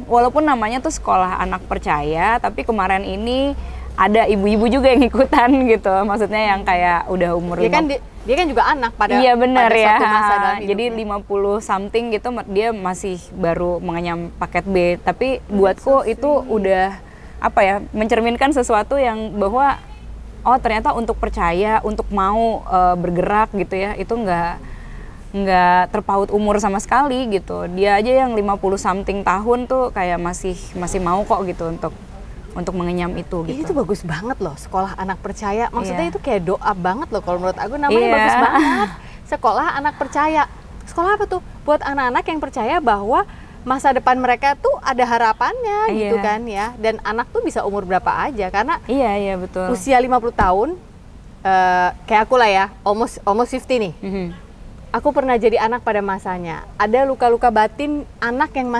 walaupun namanya tuh Sekolah Anak Percaya, tapi kemarin ini ada ibu-ibu juga yang ikutan gitu. Maksudnya yang kayak udah umur dia kan juga anak pada benar pada ya. suatu masa dalam Jadi 50 something gitu dia masih baru mengenyam paket B. Tapi buatku itu udah mencerminkan sesuatu yang bahwa ternyata untuk percaya, untuk mau bergerak gitu ya, itu nggak terpaut umur sama sekali gitu. Dia aja yang 50 something tahun tuh kayak masih mau kok gitu untuk mengenyam itu gitu. Ini tuh bagus banget loh, Sekolah Anak Percaya. Maksudnya itu kayak doa banget loh kalau menurut aku, namanya bagus banget. Sekolah Anak Percaya. Sekolah apa tuh? Buat anak-anak yang percaya bahwa masa depan mereka tuh ada harapannya gitu kan ya. Dan anak tuh bisa umur berapa aja, karena betul. Usia 50 tahun kayak aku lah ya, almost 50 nih. Aku pernah jadi anak pada masanya. Ada luka-luka batin anak yang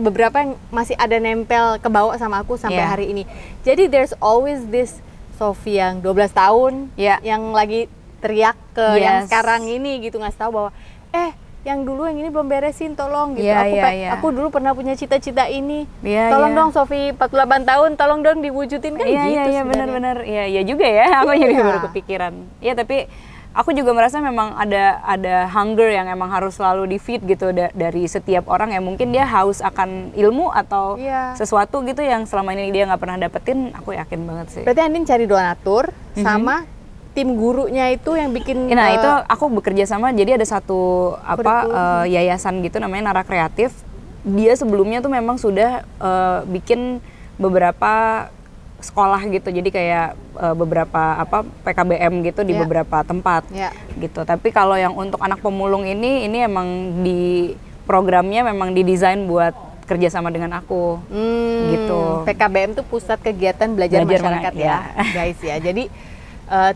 beberapa yang masih ada nempel ke bawah sama aku sampai hari ini. Jadi there's always this Sophie yang 12 tahun yang lagi teriak ke yang sekarang ini gitu, ngasih tahu bahwa yang dulu yang ini belum beresin, tolong gitu. Aku dulu pernah punya cita-cita ini. Tolong dong Sophie, 48 tahun, tolong dong diwujudin kan gitu. Iya benar-benar. Iya juga ya. Aku jadi baru kepikiran. Iya, tapi aku juga merasa memang ada hunger yang emang harus selalu di-feed gitu dari setiap orang yang mungkin dia haus akan ilmu atau sesuatu gitu yang selama ini dia nggak pernah dapetin. Aku yakin banget sih. Berarti Andin cari donatur sama tim gurunya itu yang bikin. Nah itu aku bekerja sama, jadi ada satu yayasan gitu namanya Nara Kreatif. Dia sebelumnya tuh memang sudah bikin beberapa sekolah gitu, jadi kayak beberapa PKBM gitu di beberapa tempat gitu. Tapi kalau yang untuk anak pemulung ini emang di programnya memang didesain buat kerjasama dengan aku gitu. PKBM tuh pusat kegiatan belajar masyarakat ya guys ya. Jadi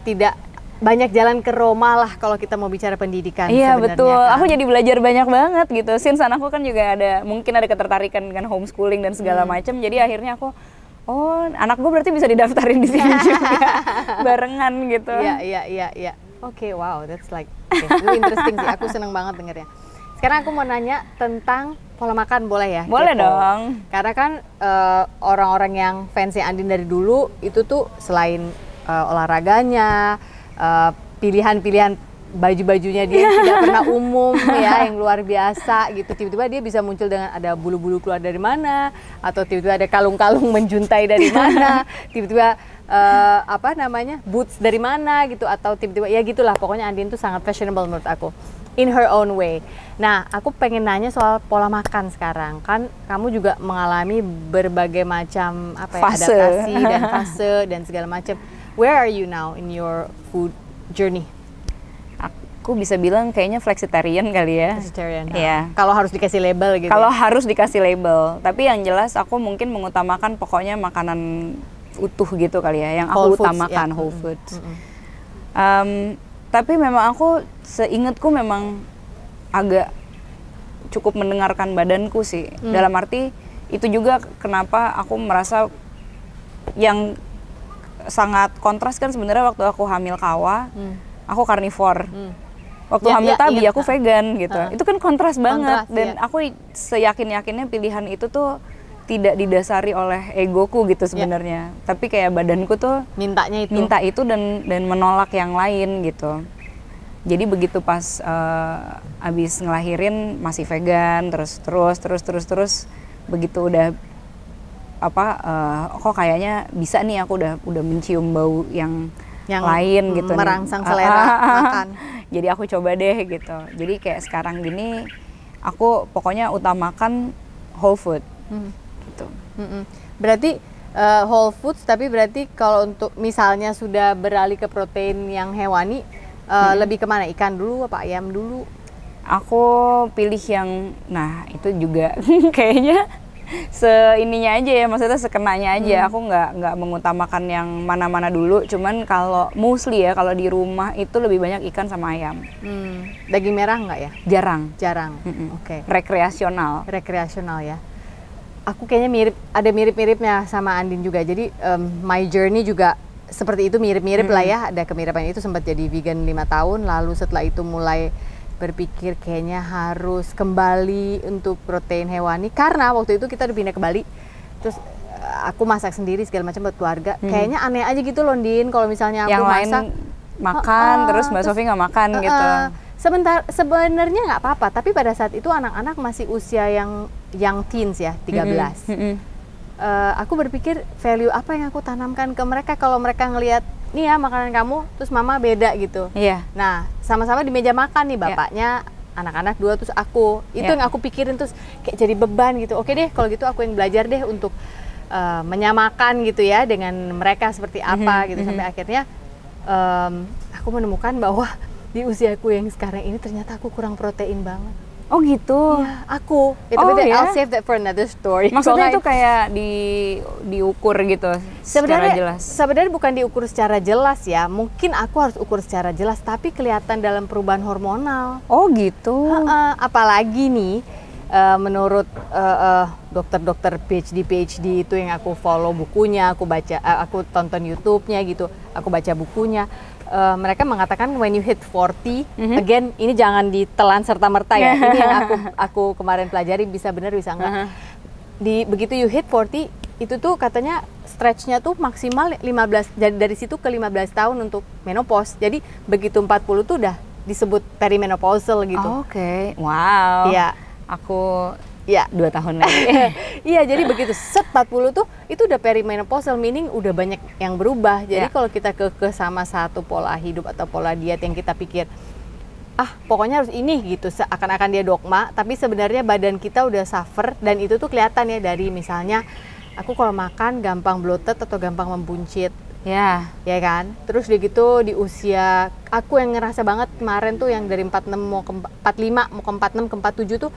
tidak banyak jalan ke Roma lah kalau kita mau bicara pendidikan. Iya betul, kan? aku jadi belajar banyak banget gitu. Since anakku kan juga mungkin ada ketertarikan dengan homeschooling dan segala macam. Jadi akhirnya aku, anak gue berarti bisa didaftarin di sini juga barengan gitu. Iya. Oke, wow, that's like itu interesting sih. Aku seneng banget dengernya. Sekarang aku mau nanya tentang pola makan, boleh ya? Boleh dong. Karena kan orang-orang yang fansnya Andin dari dulu itu tuh selain olahraganya, pilihan-pilihan baju-bajunya dia yang tidak pernah umum ya, yang luar biasa gitu. Tiba-tiba dia bisa muncul dengan ada bulu-bulu keluar dari mana, atau tiba-tiba ada kalung-kalung menjuntai dari mana, tiba-tiba boots dari mana gitu, atau tiba-tiba ya gitulah. Pokoknya Andin tuh sangat fashionable menurut aku, in her own way. Nah, aku pengen nanya soal pola makan sekarang. Kan kamu juga mengalami berbagai macam adaptasi dan fase dan segala macam. Where are you now in your food journey? Aku bisa bilang kayaknya flexitarian kali ya. Flexitarian. Iya. Kalau harus dikasih label gitu. Kalau harus dikasih label, tapi yang jelas aku mungkin mengutamakan pokoknya makanan utuh gitu kali ya, yang aku utamakan whole foods. Tapi memang aku seingatku memang agak cukup mendengarkan badanku sih. Dalam arti itu juga kenapa aku merasa yang sangat kontras kan sebenarnya waktu aku hamil Kawa, aku karnivor. Waktu hamil Tabi aku vegan gitu. Itu kan kontras banget. Dan aku seyakin-yakinnya pilihan itu tuh tidak didasari oleh egoku gitu sebenarnya. Tapi kayak badanku tuh minta itu dan menolak yang lain gitu. Jadi begitu pas abis ngelahirin masih vegan, terus begitu udah kok kayaknya bisa nih, aku udah mencium bau yang yang lain gitu merangsang selera makan. Jadi aku coba deh gitu. Jadi kayak sekarang gini aku pokoknya utamakan whole food gitu. Berarti whole foods, tapi berarti kalau untuk misalnya sudah beralih ke protein yang hewani, lebih kemana? Ikan dulu apa ayam dulu? Aku pilih yang, nah itu juga kayaknya seininya aja ya, maksudnya sekenanya aja. Aku nggak mengutamakan yang mana-mana dulu. Cuman kalau mostly ya, kalau di rumah itu lebih banyak ikan sama ayam. Daging merah nggak ya? Jarang. Oke. Rekreasional Ya. Aku kayaknya ada mirip-miripnya sama Andin juga. Jadi my journey juga seperti itu, mirip-mirip lah ya. Ada kemiripan itu, sempat jadi vegan 5 tahun. Lalu setelah itu mulai berpikir kayaknya harus kembali untuk protein hewani. Karena waktu itu kita udah pindah ke Bali. Terus aku masak sendiri segala macam buat keluarga. Kayaknya aneh aja gitu loh, Din. Kalau misalnya aku yang masak. lain makan, terus Mbak Sofi nggak makan gitu. Sebenarnya nggak apa-apa, tapi pada saat itu anak-anak masih usia yang teens ya, 13. Aku berpikir value apa yang aku tanamkan ke mereka kalau mereka ngelihat nih ya makanan kamu, terus mama beda gitu. Iya. Nah, sama-sama di meja makan nih bapaknya, anak-anak 2 terus aku. Itu yang aku pikirin, terus kayak jadi beban gitu. Oke deh, kalau gitu aku yang belajar deh untuk menyamakan gitu ya dengan mereka seperti apa gitu. Sampai akhirnya aku menemukan bahwa di usiaku yang sekarang ini ternyata aku kurang protein banget. Oh gitu. Iya, aku. Tapi I'll save that for another story. Maksudnya itu kayak diukur gitu secara jelas. Sebenarnya bukan diukur secara jelas ya. Mungkin aku harus ukur secara jelas, tapi kelihatan dalam perubahan hormonal. Oh gitu. Apalagi nih menurut dokter-dokter PhD itu yang aku follow bukunya, aku baca, aku tonton YouTube-nya gitu, aku baca bukunya. Mereka mengatakan when you hit 40, again ini jangan ditelan serta-merta ya. Ini yang aku kemarin pelajari, bisa benar bisa enggak. Begitu you hit 40 itu tuh katanya stretch-nya tuh maksimal 15, dari situ ke 15 tahun untuk menopause. Jadi begitu 40 tuh udah disebut perimenopausal gitu. Oke. Wow. Iya. Aku 2 tahun lagi. Iya, jadi begitu set 40 tuh itu udah perimenopausal, meaning udah banyak yang berubah. Jadi kalau kita ke sama satu pola hidup atau pola diet yang kita pikir pokoknya harus ini gitu, seakan-akan dia dogma, tapi sebenarnya badan kita udah suffer, dan itu tuh kelihatan ya dari misalnya aku kalau makan gampang bloated atau gampang membuncit. Ya kan. Terus udah gitu di usia aku yang ngerasa banget kemarin tuh yang dari 46 mau ke 45 mau ke 46 ke 47 tuh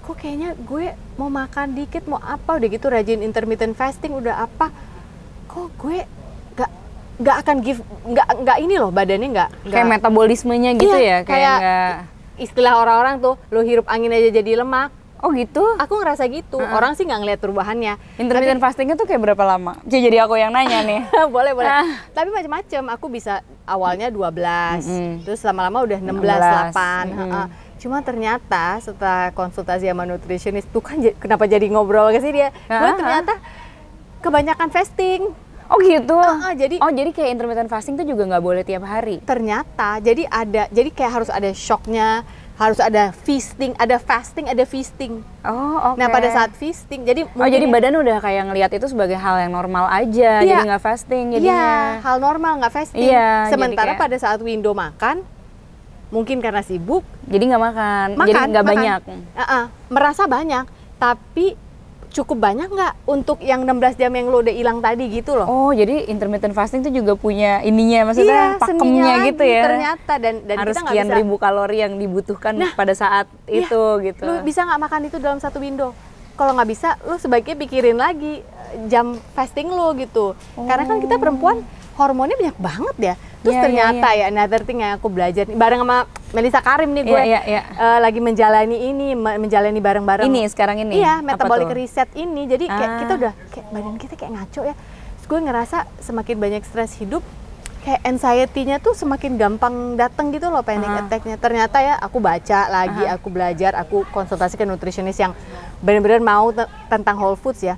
kok kayaknya gue mau makan dikit, mau apa, udah gitu rajin intermittent fasting, udah apa, kok gue nggak akan nggak ini loh, badannya nggak kayak metabolismenya gitu ya, kayak istilah orang-orang tuh lo hirup angin aja jadi lemak. Oh gitu? Aku ngerasa gitu. Orang sih nggak ngeliat perubahannya. Intermittent fastingnya tuh kayak berapa lama? Jadi aku yang nanya nih. boleh. Tapi macam-macam. Aku bisa awalnya 12, terus lama-lama udah 16, 8. Cuma ternyata setelah konsultasi sama nutritionist tuh kan kenapa jadi ngobrol ke sini dia. Gue ternyata kebanyakan fasting. Oh gitu. Jadi kayak intermittent fasting tuh juga nggak boleh tiap hari. Ternyata jadi kayak harus ada shocknya, harus ada feasting, ada fasting, ada feasting. Oh oke. Nah pada saat feasting, jadi jadi badan udah kayak ngelihat itu sebagai hal yang normal aja, jadi nggak fasting jadinya. Iya, hal normal nggak fasting. Sementara pada saat window makan, mungkin karena sibuk, jadi nggak makan, jadi nggak banyak. Merasa banyak, tapi cukup banyak nggak untuk yang 16 jam yang lo udah hilang tadi gitu loh. Oh, jadi intermittent fasting itu juga punya ininya, maksudnya pakemnya gitu ya. Ternyata dan harus kita sekian ribu kalori yang dibutuhkan pada saat itu gitu. Lo bisa nggak makan itu dalam satu window? Kalau nggak bisa, lo sebaiknya pikirin lagi jam fasting lo gitu. Karena kan kita perempuan hormonnya banyak banget ya. Terus ternyata ya another thing yang aku belajar nih, bareng sama Melissa Karim nih gue lagi menjalani bareng-bareng. Ini sekarang ini? Iya, metabolic reset ini. Jadi kayak kita udah, kayak badan kita kayak ngaco ya. Terus gue ngerasa semakin banyak stres hidup, kayak anxiety-nya tuh semakin gampang datang gitu loh, panic attack-nya. Ternyata ya aku baca lagi, aku belajar, aku konsultasi ke nutritionist yang benar-benar mau tentang whole foods ya.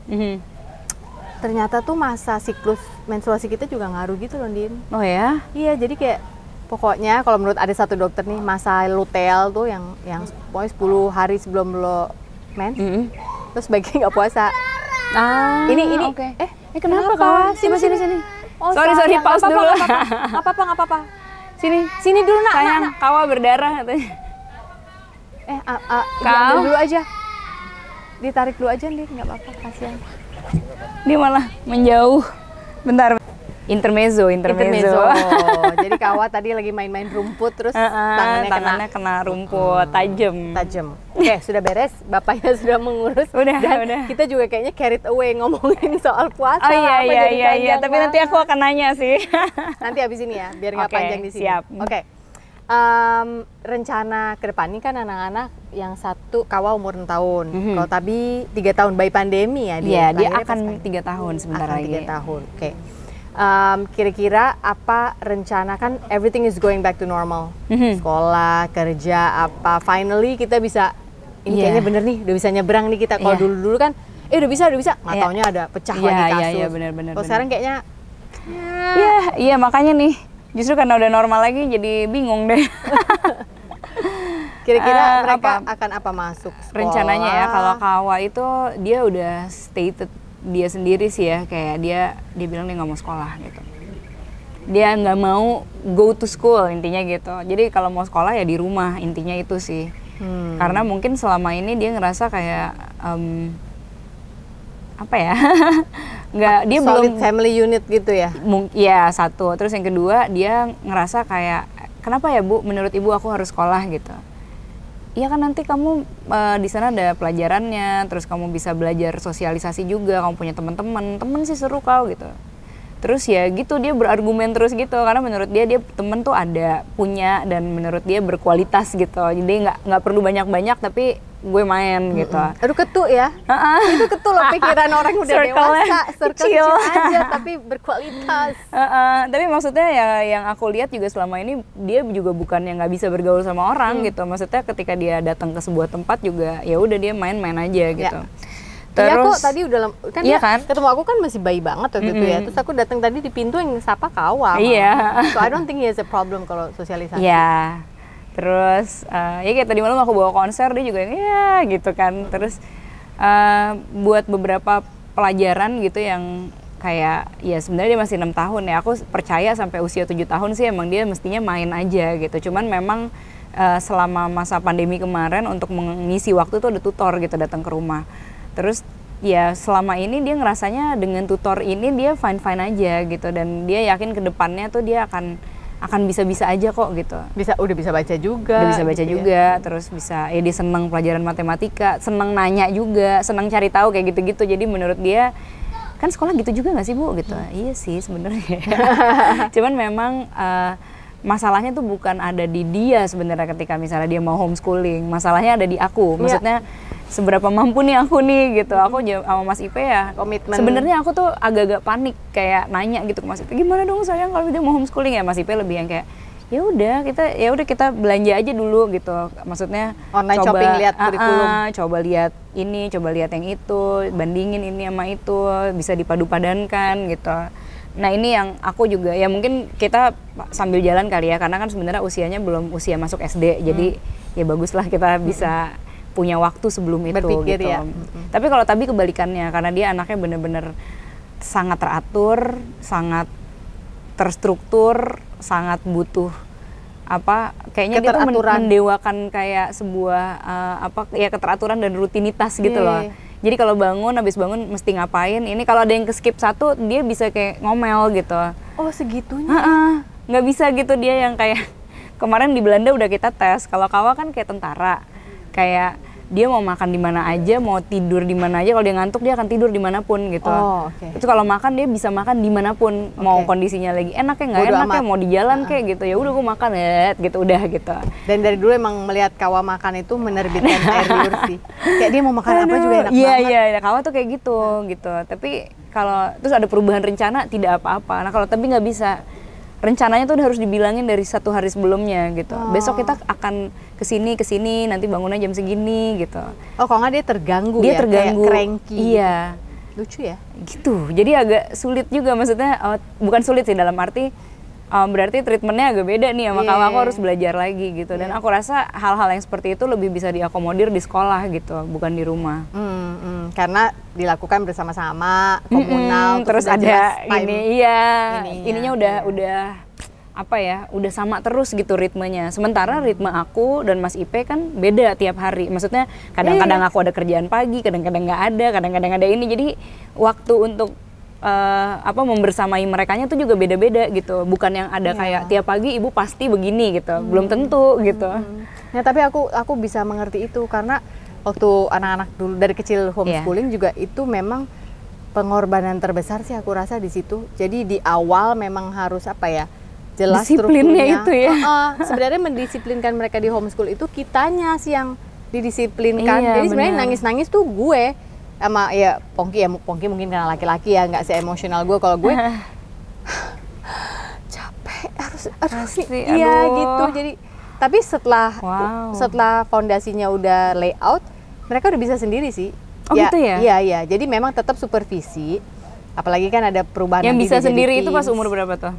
Ternyata tuh masa siklus menstruasi kita juga ngaruh gitu loh, Din. Oh ya? Iya, jadi kayak pokoknya kalau menurut ada satu dokter nih, masa luteal tuh yang pokoknya 10 hari sebelum lo mens, terus baiknya nggak puasa. Ini Okay. Kenapa kak? Sini. Oh, sorry, sayang. pause Nggak dulu. apa-apa, nggak apa-apa. Sini dulu, nak. sayang, Nak. Kawa berdarah katanya. Diambil dulu aja. Ditarik dulu aja nih, nggak apa-apa, kasihan. Dia malah menjauh. Bentar. Intermezzo. Jadi Kawa tadi lagi main-main rumput, terus tangannya kena rumput, tajam. Oke, sudah beres. Bapaknya sudah mengurus. Udah. Kita juga kayaknya carried away ngomongin soal puasa. Oh iya. Tapi nanti aku akan nanya sih. Nanti abis ini ya, biar nggak panjang di sini. Siap. Oke. Rencana ke depan ini kan anak-anak yang satu Kawa umur 6 tahun. Kalau Tabi 3 tahun, by pandemi ya dia. Iya, dia akan 3 tahun sebentar lagi. 3 tahun. Oke. Kira-kira apa rencana, kan everything is going back to normal, sekolah, kerja, apa, finally kita bisa, ini kayaknya bener nih, udah bisa nyebrang nih kita. Kalau dulu kan, udah bisa, nggak taunya ada pecah lagi kasus. Iya, bener. Kalau sekarang kayaknya, Iya, makanya nih, justru karena udah normal lagi jadi bingung deh. kira-kira mereka akan apa masuk sekolah? Rencananya ya, kalau Kawa itu dia udah stated dia sendiri sih ya, kayak dia bilang dia nggak mau sekolah gitu. Dia nggak mau go to school intinya gitu. Jadi kalau mau sekolah ya di rumah, intinya itu sih. Karena mungkin selama ini dia ngerasa kayak apa ya? Nggak, dia solid belum family unit gitu ya. Ya satu. Terus yang kedua dia ngerasa kayak kenapa ya Bu, menurut Ibu aku harus sekolah gitu. Iya kan nanti kamu di sana ada pelajarannya, terus kamu bisa belajar sosialisasi juga, kamu punya teman sih seru kau gitu. Terus ya gitu dia berargumen terus gitu, karena menurut dia temen tuh ada, punya, dan menurut dia berkualitas gitu. Jadi nggak perlu banyak-banyak tapi gue main gitu. Aduh ketu ya. Itu ketu loh pikiran orang udah dewasa, kecil aja tapi berkualitas. Tapi maksudnya ya yang aku lihat juga selama ini dia juga bukan yang nggak bisa bergaul sama orang gitu. Maksudnya ketika dia datang ke sebuah tempat juga ya udah dia main-main aja gitu. Iya kok tadi udah kan, iya kan? Ketemu aku kan masih bayi banget waktu itu ya. Terus aku datang tadi di pintu yang sapa Kawa. Iya. So I don't think he has a problem kalau sosialisasi. Iya. Terus ya kayak tadi malam aku bawa konser dia juga ya gitu kan. Terus buat beberapa pelajaran gitu yang kayak ya sebenarnya dia masih 6 tahun ya. Aku percaya sampai usia 7 tahun sih emang dia mestinya main aja gitu. Cuman memang selama masa pandemi kemarin untuk mengisi waktu tuh ada tutor gitu datang ke rumah. Terus ya selama ini dia ngerasanya dengan tutor ini dia fine aja gitu, dan dia yakin ke depannya tuh dia akan bisa aja kok gitu. Udah bisa baca juga. Udah bisa baca gitu juga, ya. Terus bisa dia seneng pelajaran matematika, seneng nanya juga, seneng cari tahu kayak gitu-gitu. Jadi menurut dia kan sekolah gitu juga nggak sih Bu gitu. Iya sih sebenarnya. Cuman memang masalahnya tuh bukan ada di dia sebenarnya ketika misalnya dia mau homeschooling. Masalahnya ada di aku. Maksudnya seberapa mampu nih aku nih gitu. Aku sama Mas Ipe ya komitmen. Sebenarnya aku tuh agak-agak panik kayak nanya gitu ke Mas Ipe, gimana dong sayang kalau dia mau homeschooling ya. Mas Ipe lebih yang kayak ya udah kita belanja aja dulu gitu. Maksudnya online shopping, lihat kurikulum. Coba lihat ini, coba lihat yang itu, bandingin ini sama itu, bisa dipadu-padankan gitu. Nah ini yang aku juga ya mungkin kita sambil jalan kali ya, karena kan sebenarnya usianya belum usia masuk SD. Jadi ya baguslah kita bisa punya waktu sebelum itu berpikir gitu. Ya. Tapi kalau Tabi kebalikannya, karena dia anaknya bener-bener sangat teratur, sangat terstruktur, sangat butuh kayaknya dia tuh mendewakan kayak sebuah keteraturan dan rutinitas gitu loh. Jadi kalau habis bangun mesti ngapain, ini kalau ada yang ke-skip satu dia bisa kayak ngomel gitu. Oh segitunya? Nggak bisa gitu dia yang kayak kemarin di Belanda udah kita tes, kalau Kawa kan kayak tentara, kayak dia mau makan di mana aja, mau tidur di mana aja, kalau dia ngantuk dia akan tidur dimanapun gitu. Itu kalau makan dia bisa makan dimanapun, mau kondisinya lagi enak ya nggak enak ya, mau di jalan kayak gitu, ya udah gue makan ya gitu udah gitu. Dan dari dulu emang melihat Kawa makan itu menerbitkan air liur sih. Kayak dia mau makan apa juga enak banget. Iya, Kawa tuh kayak gitu. Tapi kalau terus ada perubahan rencana tidak apa-apa. Nah kalau tapi nggak bisa. Rencananya tuh harus dibilangin dari 1 hari sebelumnya gitu. Besok kita akan kesini, nanti bangunnya jam segini gitu. Oh, kalau nggak dia terganggu dia ya? Terganggu. Kayak cranky. Iya. Lucu ya? Gitu. Jadi agak sulit juga maksudnya. Bukan sulit sih dalam arti berarti treatmentnya agak beda nih sama Kawa. Aku harus belajar lagi gitu. Dan aku rasa hal-hal yang seperti itu lebih bisa diakomodir di sekolah gitu, bukan di rumah. Karena dilakukan bersama-sama, komunal, terus ada ini, ininya udah apa ya, udah sama terus gitu ritmenya. Sementara ritme aku dan Mas Ipe kan beda tiap hari. Maksudnya kadang-kadang aku ada kerjaan pagi, kadang-kadang nggak ada, kadang-kadang ada ini. Jadi waktu untuk membersamai merekanya tuh juga beda-beda gitu. Bukan yang ada kayak tiap pagi ibu pasti begini gitu. Belum tentu gitu. Nah, tapi aku bisa mengerti itu karena waktu anak-anak dulu dari kecil homeschooling juga itu memang pengorbanan terbesar sih aku rasa di situ. Jadi di awal memang harus jelas disiplinnya itu ya. Sebenarnya mendisiplinkan mereka di homeschool itu kitanya sih yang didisiplinkan. Jadi sebenarnya nangis-nangis tuh gue sama Pongki mungkin karena laki-laki ya nggak se-emosional gue. Kalau gue capek harus gitu. Jadi tapi setelah fondasinya udah layout, mereka udah bisa sendiri sih. Gitu ya? Iya. Jadi memang tetap supervisi. Apalagi kan ada perubahan. Yang bisa sendiri itu pas umur berapa tuh?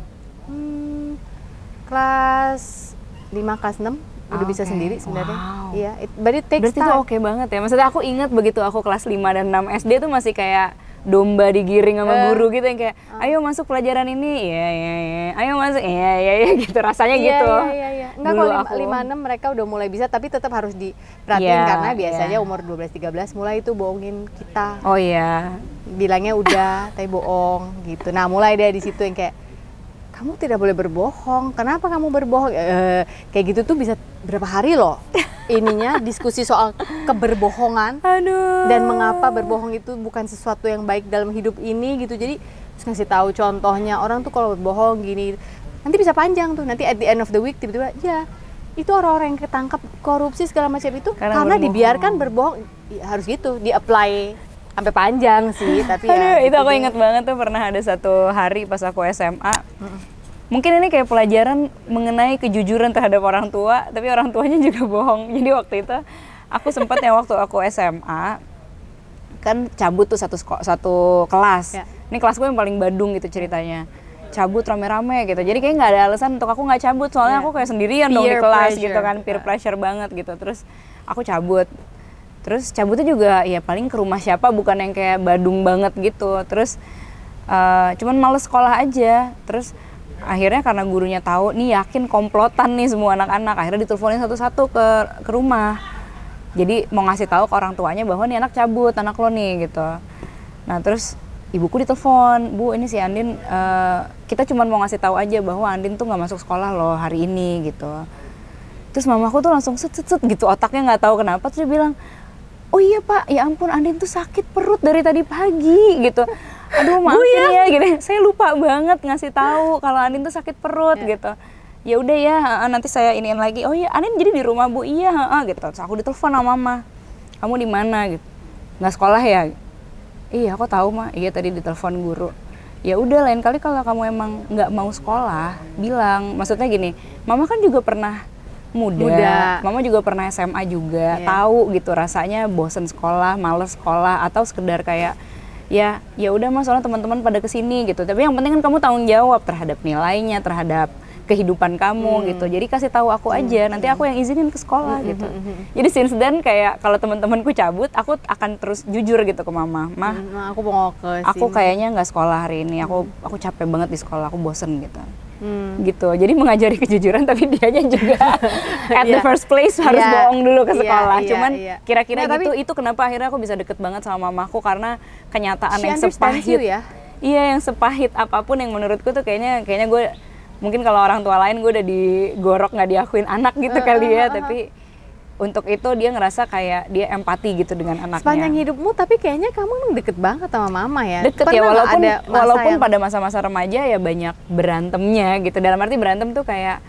Kelas 5, kelas 6 udah bisa sendiri sebenarnya. Iya, berarti itu oke banget ya. Maksudnya aku ingat begitu aku kelas 5 dan 6 SD tuh masih kayak domba digiring sama guru gitu yang kayak ayo masuk pelajaran ini. Iya. Ayo masuk. Iya gitu rasanya gitu. Iya. Enggak, kalau 5, 6 mereka udah mulai bisa, tapi tetap harus diperhatiin karena biasanya umur 12, 13 mulai itu bohongin kita. Oh iya. Bilangnya udah, tapi bohong gitu. Nah, mulai dari situ yang kayak kamu tidak boleh berbohong. Kenapa kamu berbohong? Kayak gitu tuh bisa berapa hari loh. Ininya diskusi soal keberbohongan. Aduh. Dan mengapa berbohong itu bukan sesuatu yang baik dalam hidup ini gitu. Jadi terus ngasih tahu contohnya orang tuh kalau berbohong gini. Nanti bisa panjang tuh. Nanti at the end of the week tiba-tiba itu orang-orang yang ketangkap korupsi segala macam itu karena dibiarkan berbohong. Harus gitu, di-apply sampai panjang sih, tapi itu aku ingat banget tuh pernah ada satu hari pas aku SMA. Mungkin ini kayak pelajaran mengenai kejujuran terhadap orang tua, tapi orang tuanya juga bohong. Jadi waktu itu aku sempat waktu aku SMA kan cabut tuh satu kelas. Ini kelas gue yang paling badung gitu ceritanya. Cabut rame-rame gitu. Jadi kayak nggak ada alasan untuk aku nggak cabut, soalnya aku kayak sendirian dong di kelas gitu kan, peer pressure banget gitu. Terus aku cabut. Terus cabutnya juga ya paling ke rumah siapa, bukan yang kayak badung banget gitu. Terus cuman males sekolah aja. Terus akhirnya karena gurunya tahu nih yakin komplotan nih semua anak-anak, akhirnya diteleponin satu-satu ke rumah. Jadi mau ngasih tahu ke orang tuanya bahwa nih anak cabut, anak lo nih gitu. Nah terus ibuku ditelepon, Bu ini si Andin, kita cuman mau ngasih tahu aja bahwa Andin tuh nggak masuk sekolah loh hari ini gitu. Terus mamaku tuh langsung set gitu, otaknya nggak tahu kenapa. Terus dia bilang, oh iya Pak, ya ampun Andin tuh sakit perut dari tadi pagi gitu. Aduh maafin ya gitu. Saya lupa banget ngasih tahu kalau Andin tuh sakit perut gitu. Ya udah ya, nanti saya iniin lagi. Oh iya, Andin jadi di rumah Bu. Iya, gitu. Terus aku ditelepon sama Mama. Kamu di mana gitu? Nggak sekolah ya? Iya, aku tahu Mah. Iya tadi ditelepon guru. Ya udah lain kali kalau kamu emang nggak mau sekolah, bilang. Maksudnya gini, Mama kan juga pernah muda. Mama juga pernah SMA juga, tahu gitu rasanya bosen sekolah, males sekolah, atau sekedar kayak ya udah Mas, soalnya teman-teman pada kesini gitu. Tapi yang penting kan kamu tanggung jawab terhadap nilainya, terhadap kehidupan kamu gitu. Jadi kasih tahu aku aja, nanti aku yang izinin ke sekolah gitu. Jadi since then kayak kalau teman-temanku cabut, aku akan terus jujur gitu ke Mama. Mah, aku mau ke sini. Aku kayaknya nggak sekolah hari ini. Aku capek banget di sekolah, aku bosen gitu. Gitu. Jadi mengajari kejujuran, tapi dianya juga at the first place harus bohong dulu ke sekolah. Cuman kira-kira gitu, itu kenapa akhirnya aku bisa deket banget sama mamaku, karena kenyataan yang sepahit. Iya, yang sepahit apapun yang menurutku tuh kayaknya gue mungkin kalau orang tua lain gue udah digorok nggak diakuin anak gitu kali ya, tapi untuk itu dia ngerasa kayak dia empati gitu dengan anaknya. Sepanjang hidupmu tapi kayaknya kamu deket banget sama mama ya. Deket ya, walaupun pada masa-masa remaja ya banyak berantemnya gitu. Dalam arti berantem tuh kayak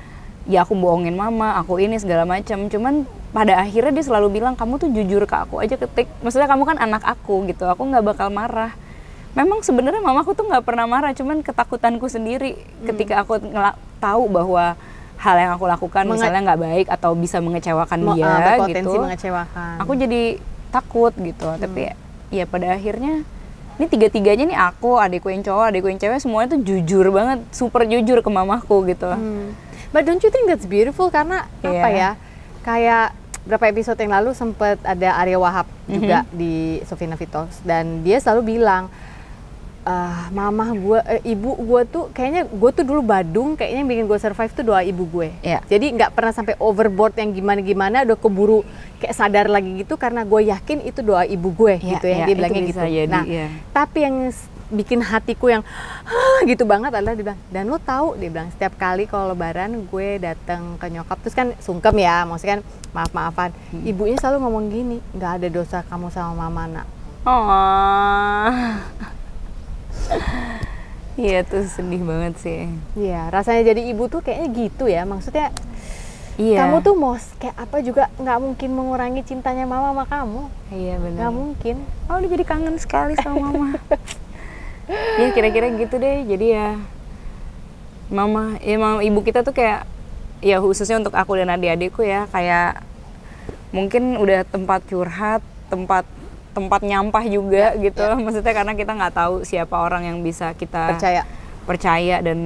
ya aku bohongin mama, aku ini segala macam. Cuman pada akhirnya dia selalu bilang, kamu tuh jujur ke aku aja ketik. Maksudnya kamu kan anak aku gitu, aku nggak bakal marah. Memang sebenarnya mamaku tuh nggak pernah marah, cuman ketakutanku sendiri ketika aku tahu bahwa hal yang aku lakukan misalnya nggak baik atau bisa mengecewakan dia gitu, mengecewakan. Aku jadi takut gitu. Tapi ya pada akhirnya ini tiga-tiganya nih, aku, adikku yang cowok, adikku yang cewek, semuanya tuh jujur banget, super jujur ke mamaku gitu. But don't you think that's beautiful? Karena apa ya, kayak berapa episode yang lalu sempet ada Arya Wahab juga di Sofina Vitos, dan dia selalu bilang, mama gue, ibu gue tuh kayaknya gue tuh dulu Badung, kayaknya yang bikin gue survive tuh doa ibu gue. Jadi nggak pernah sampai overboard yang gimana-gimana, udah keburu kayak sadar lagi gitu, karena gue yakin itu doa ibu gue gitu ya, dia bilangnya gitu. Jadi, tapi yang bikin hatiku yang gitu banget adalah dia bilang, dan lo tahu, dia bilang setiap kali kalau lebaran gue datang ke nyokap, terus kan sungkem ya, maksudnya kan maaf-maafan, ibunya selalu ngomong gini, nggak ada dosa kamu sama mama nak. Iya tuh sedih banget sih. Iya, rasanya jadi ibu tuh kayaknya gitu ya, maksudnya kamu tuh mau kayak apa juga nggak mungkin mengurangi cintanya mama sama kamu. Iya benar. Nggak mungkin. Oh, udah jadi kangen sekali sama mama. Ya kira-kira gitu deh. Jadi ya mama ibu kita tuh kayak, ya khususnya untuk aku dan adik-adikku ya, kayak mungkin udah tempat curhat, tempat nyampah juga gitu. Maksudnya karena kita nggak tahu siapa orang yang bisa kita percaya dan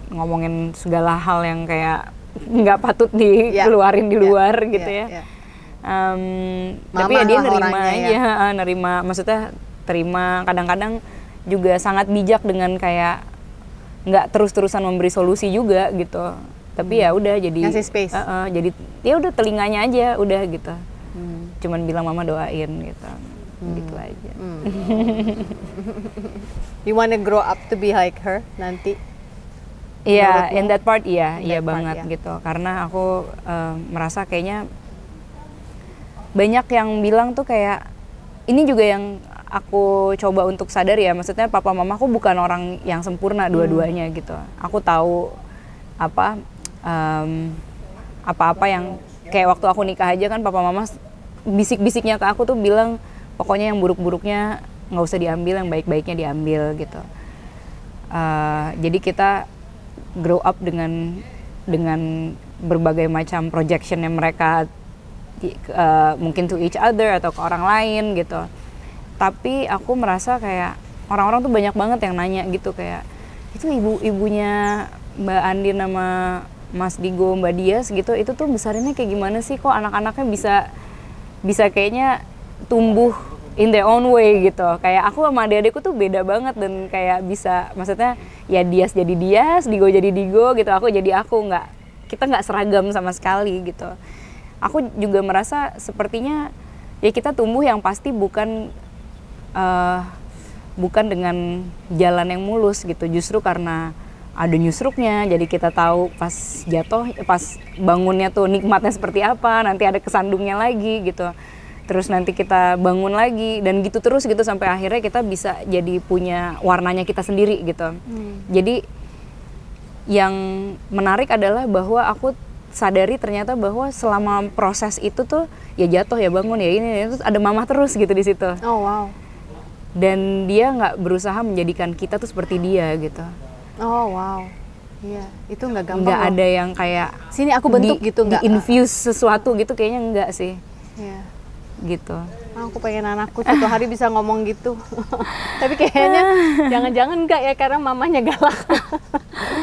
ngomongin segala hal yang kayak nggak patut dikeluarin di luar gitu ya. Tapi ya dia nerima aja, nerima, maksudnya terima. Kadang-kadang juga sangat bijak dengan kayak nggak terus-terusan memberi solusi juga gitu. Tapi ya udah jadi ngasih space. Jadi ya udah telinganya aja udah gitu. Cuman bilang mama doain gitu. Gitu aja. You wanna grow up to be like her nanti? Iya, in that part iya banget gitu. Karena aku merasa kayaknya banyak yang bilang tuh kayak, ini juga yang aku coba untuk sadar ya, maksudnya papa mamaku bukan orang yang sempurna dua-duanya gitu. Aku tahu apa-apa yang kayak waktu aku nikah aja kan, papa mama bisik-bisiknya ke aku tuh bilang, pokoknya yang buruk-buruknya nggak usah diambil, yang baik-baiknya diambil gitu. Jadi kita grow up dengan berbagai macam projection yang mereka mungkin to each other atau ke orang lain gitu. Tapi aku merasa kayak orang-orang tuh banyak banget yang nanya gitu, kayak itu ibunya Mbak Andin sama Mas Digo, Mbak Dias gitu, itu tuh besarinnya kayak gimana sih, kok anak-anaknya bisa kayaknya tumbuh in their own way gitu. Kayak aku sama adik-adikku tuh beda banget, dan kayak bisa, maksudnya ya Dias jadi Dias, Digo jadi Digo gitu, aku jadi aku, kita nggak seragam sama sekali gitu. Aku juga merasa sepertinya ya kita tumbuh yang pasti bukan dengan jalan yang mulus gitu, justru karena ada nyusruknya, jadi kita tahu pas jatuh, pas bangunnya tuh nikmatnya seperti apa, nanti ada kesandungnya lagi gitu, terus nanti kita bangun lagi, dan gitu terus gitu sampai akhirnya kita bisa jadi punya warnanya kita sendiri gitu. Jadi yang menarik adalah bahwa aku sadari ternyata bahwa selama proses itu tuh ya jatuh ya bangun ya ini, terus ada mama terus gitu di situ. Oh wow. Dan dia nggak berusaha menjadikan kita tuh seperti dia gitu. Oh wow. Iya, itu nggak gampang. Nggak ada yang kayak sini aku bentuk gitu, nggak di-infuse sesuatu gitu, kayaknya enggak sih. Iya. Gitu. Aku pengen anakku suatu hari bisa ngomong gitu. Tapi kayaknya jangan-jangan enggak ya, karena mamanya galak.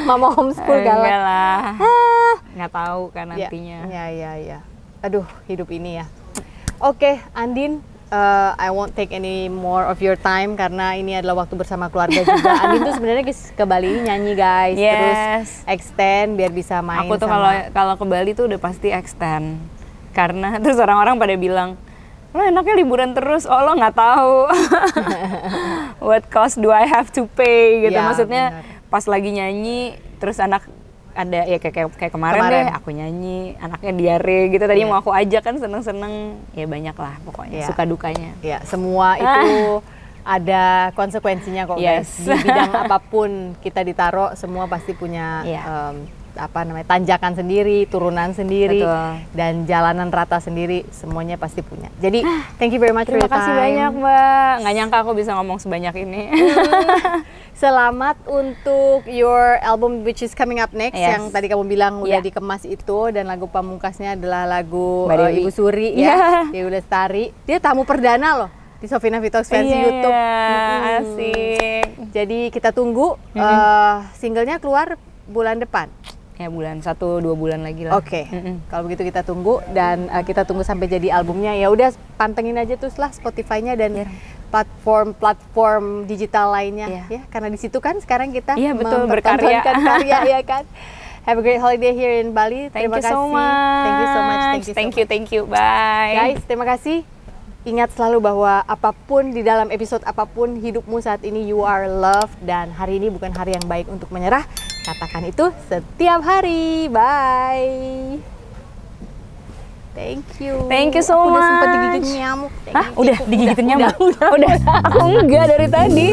Mama homeschool galak. Enggak lah. Nggak tahu kan nantinya. Iya. Aduh, hidup ini ya. Oke, Andin, I won't take any more of your time karena ini adalah waktu bersama keluarga juga. Andin tuh sebenarnya ke Bali nyanyi guys, terus extend biar bisa main. Aku tuh kalau ke Bali tuh udah pasti extend. Karena terus orang-orang pada bilang, lo enaknya liburan terus, oh lo nggak tahu what cost do I have to pay gitu. Ya, maksudnya bener. Pas lagi nyanyi terus anak ada ya kayak kemarin deh aku nyanyi, anaknya diare gitu, tadi mau aku ajak kan seneng-seneng, ya banyak lah pokoknya suka dukanya. Ya semua itu ada konsekuensinya kok guys. Di bidang apapun kita ditaruh, semua pasti punya tanjakan sendiri, turunan sendiri. Betul. Dan jalanan rata sendiri, semuanya pasti punya. Jadi thank you very much for your time. Terima kasih banyak Mbak, nggak nyangka aku bisa ngomong sebanyak ini. Selamat untuk your album which is coming up next, yang tadi kamu bilang udah dikemas itu, dan lagu pamungkasnya adalah lagu Ibu Suri ya, Dewi Lestari. Dia tamu perdana loh di Sofina Vitos versi YouTube. Asik. Jadi kita tunggu singlenya keluar bulan depan. Ya bulan 1-2 bulan lagi lah. Oke. Kalau begitu kita tunggu dan kita tunggu sampai jadi albumnya. Ya udah pantengin aja terus lah Spotify-nya dan platform digital lainnya ya. Karena di situ kan sekarang kita berkarya ya kan. Have a great holiday here in Bali. Terima kasih so much. Thank you so much. Thank you. Bye. Guys, terima kasih. Ingat selalu bahwa apapun di dalam episode apapun hidupmu saat ini, you are loved. Dan hari ini bukan hari yang baik untuk menyerah. Katakan itu setiap hari. Bye. Thank you so much. Udah sempat digigit nyamuk. Hah? Udah digigit nyamuk? Udah. Aku enggak dari tadi.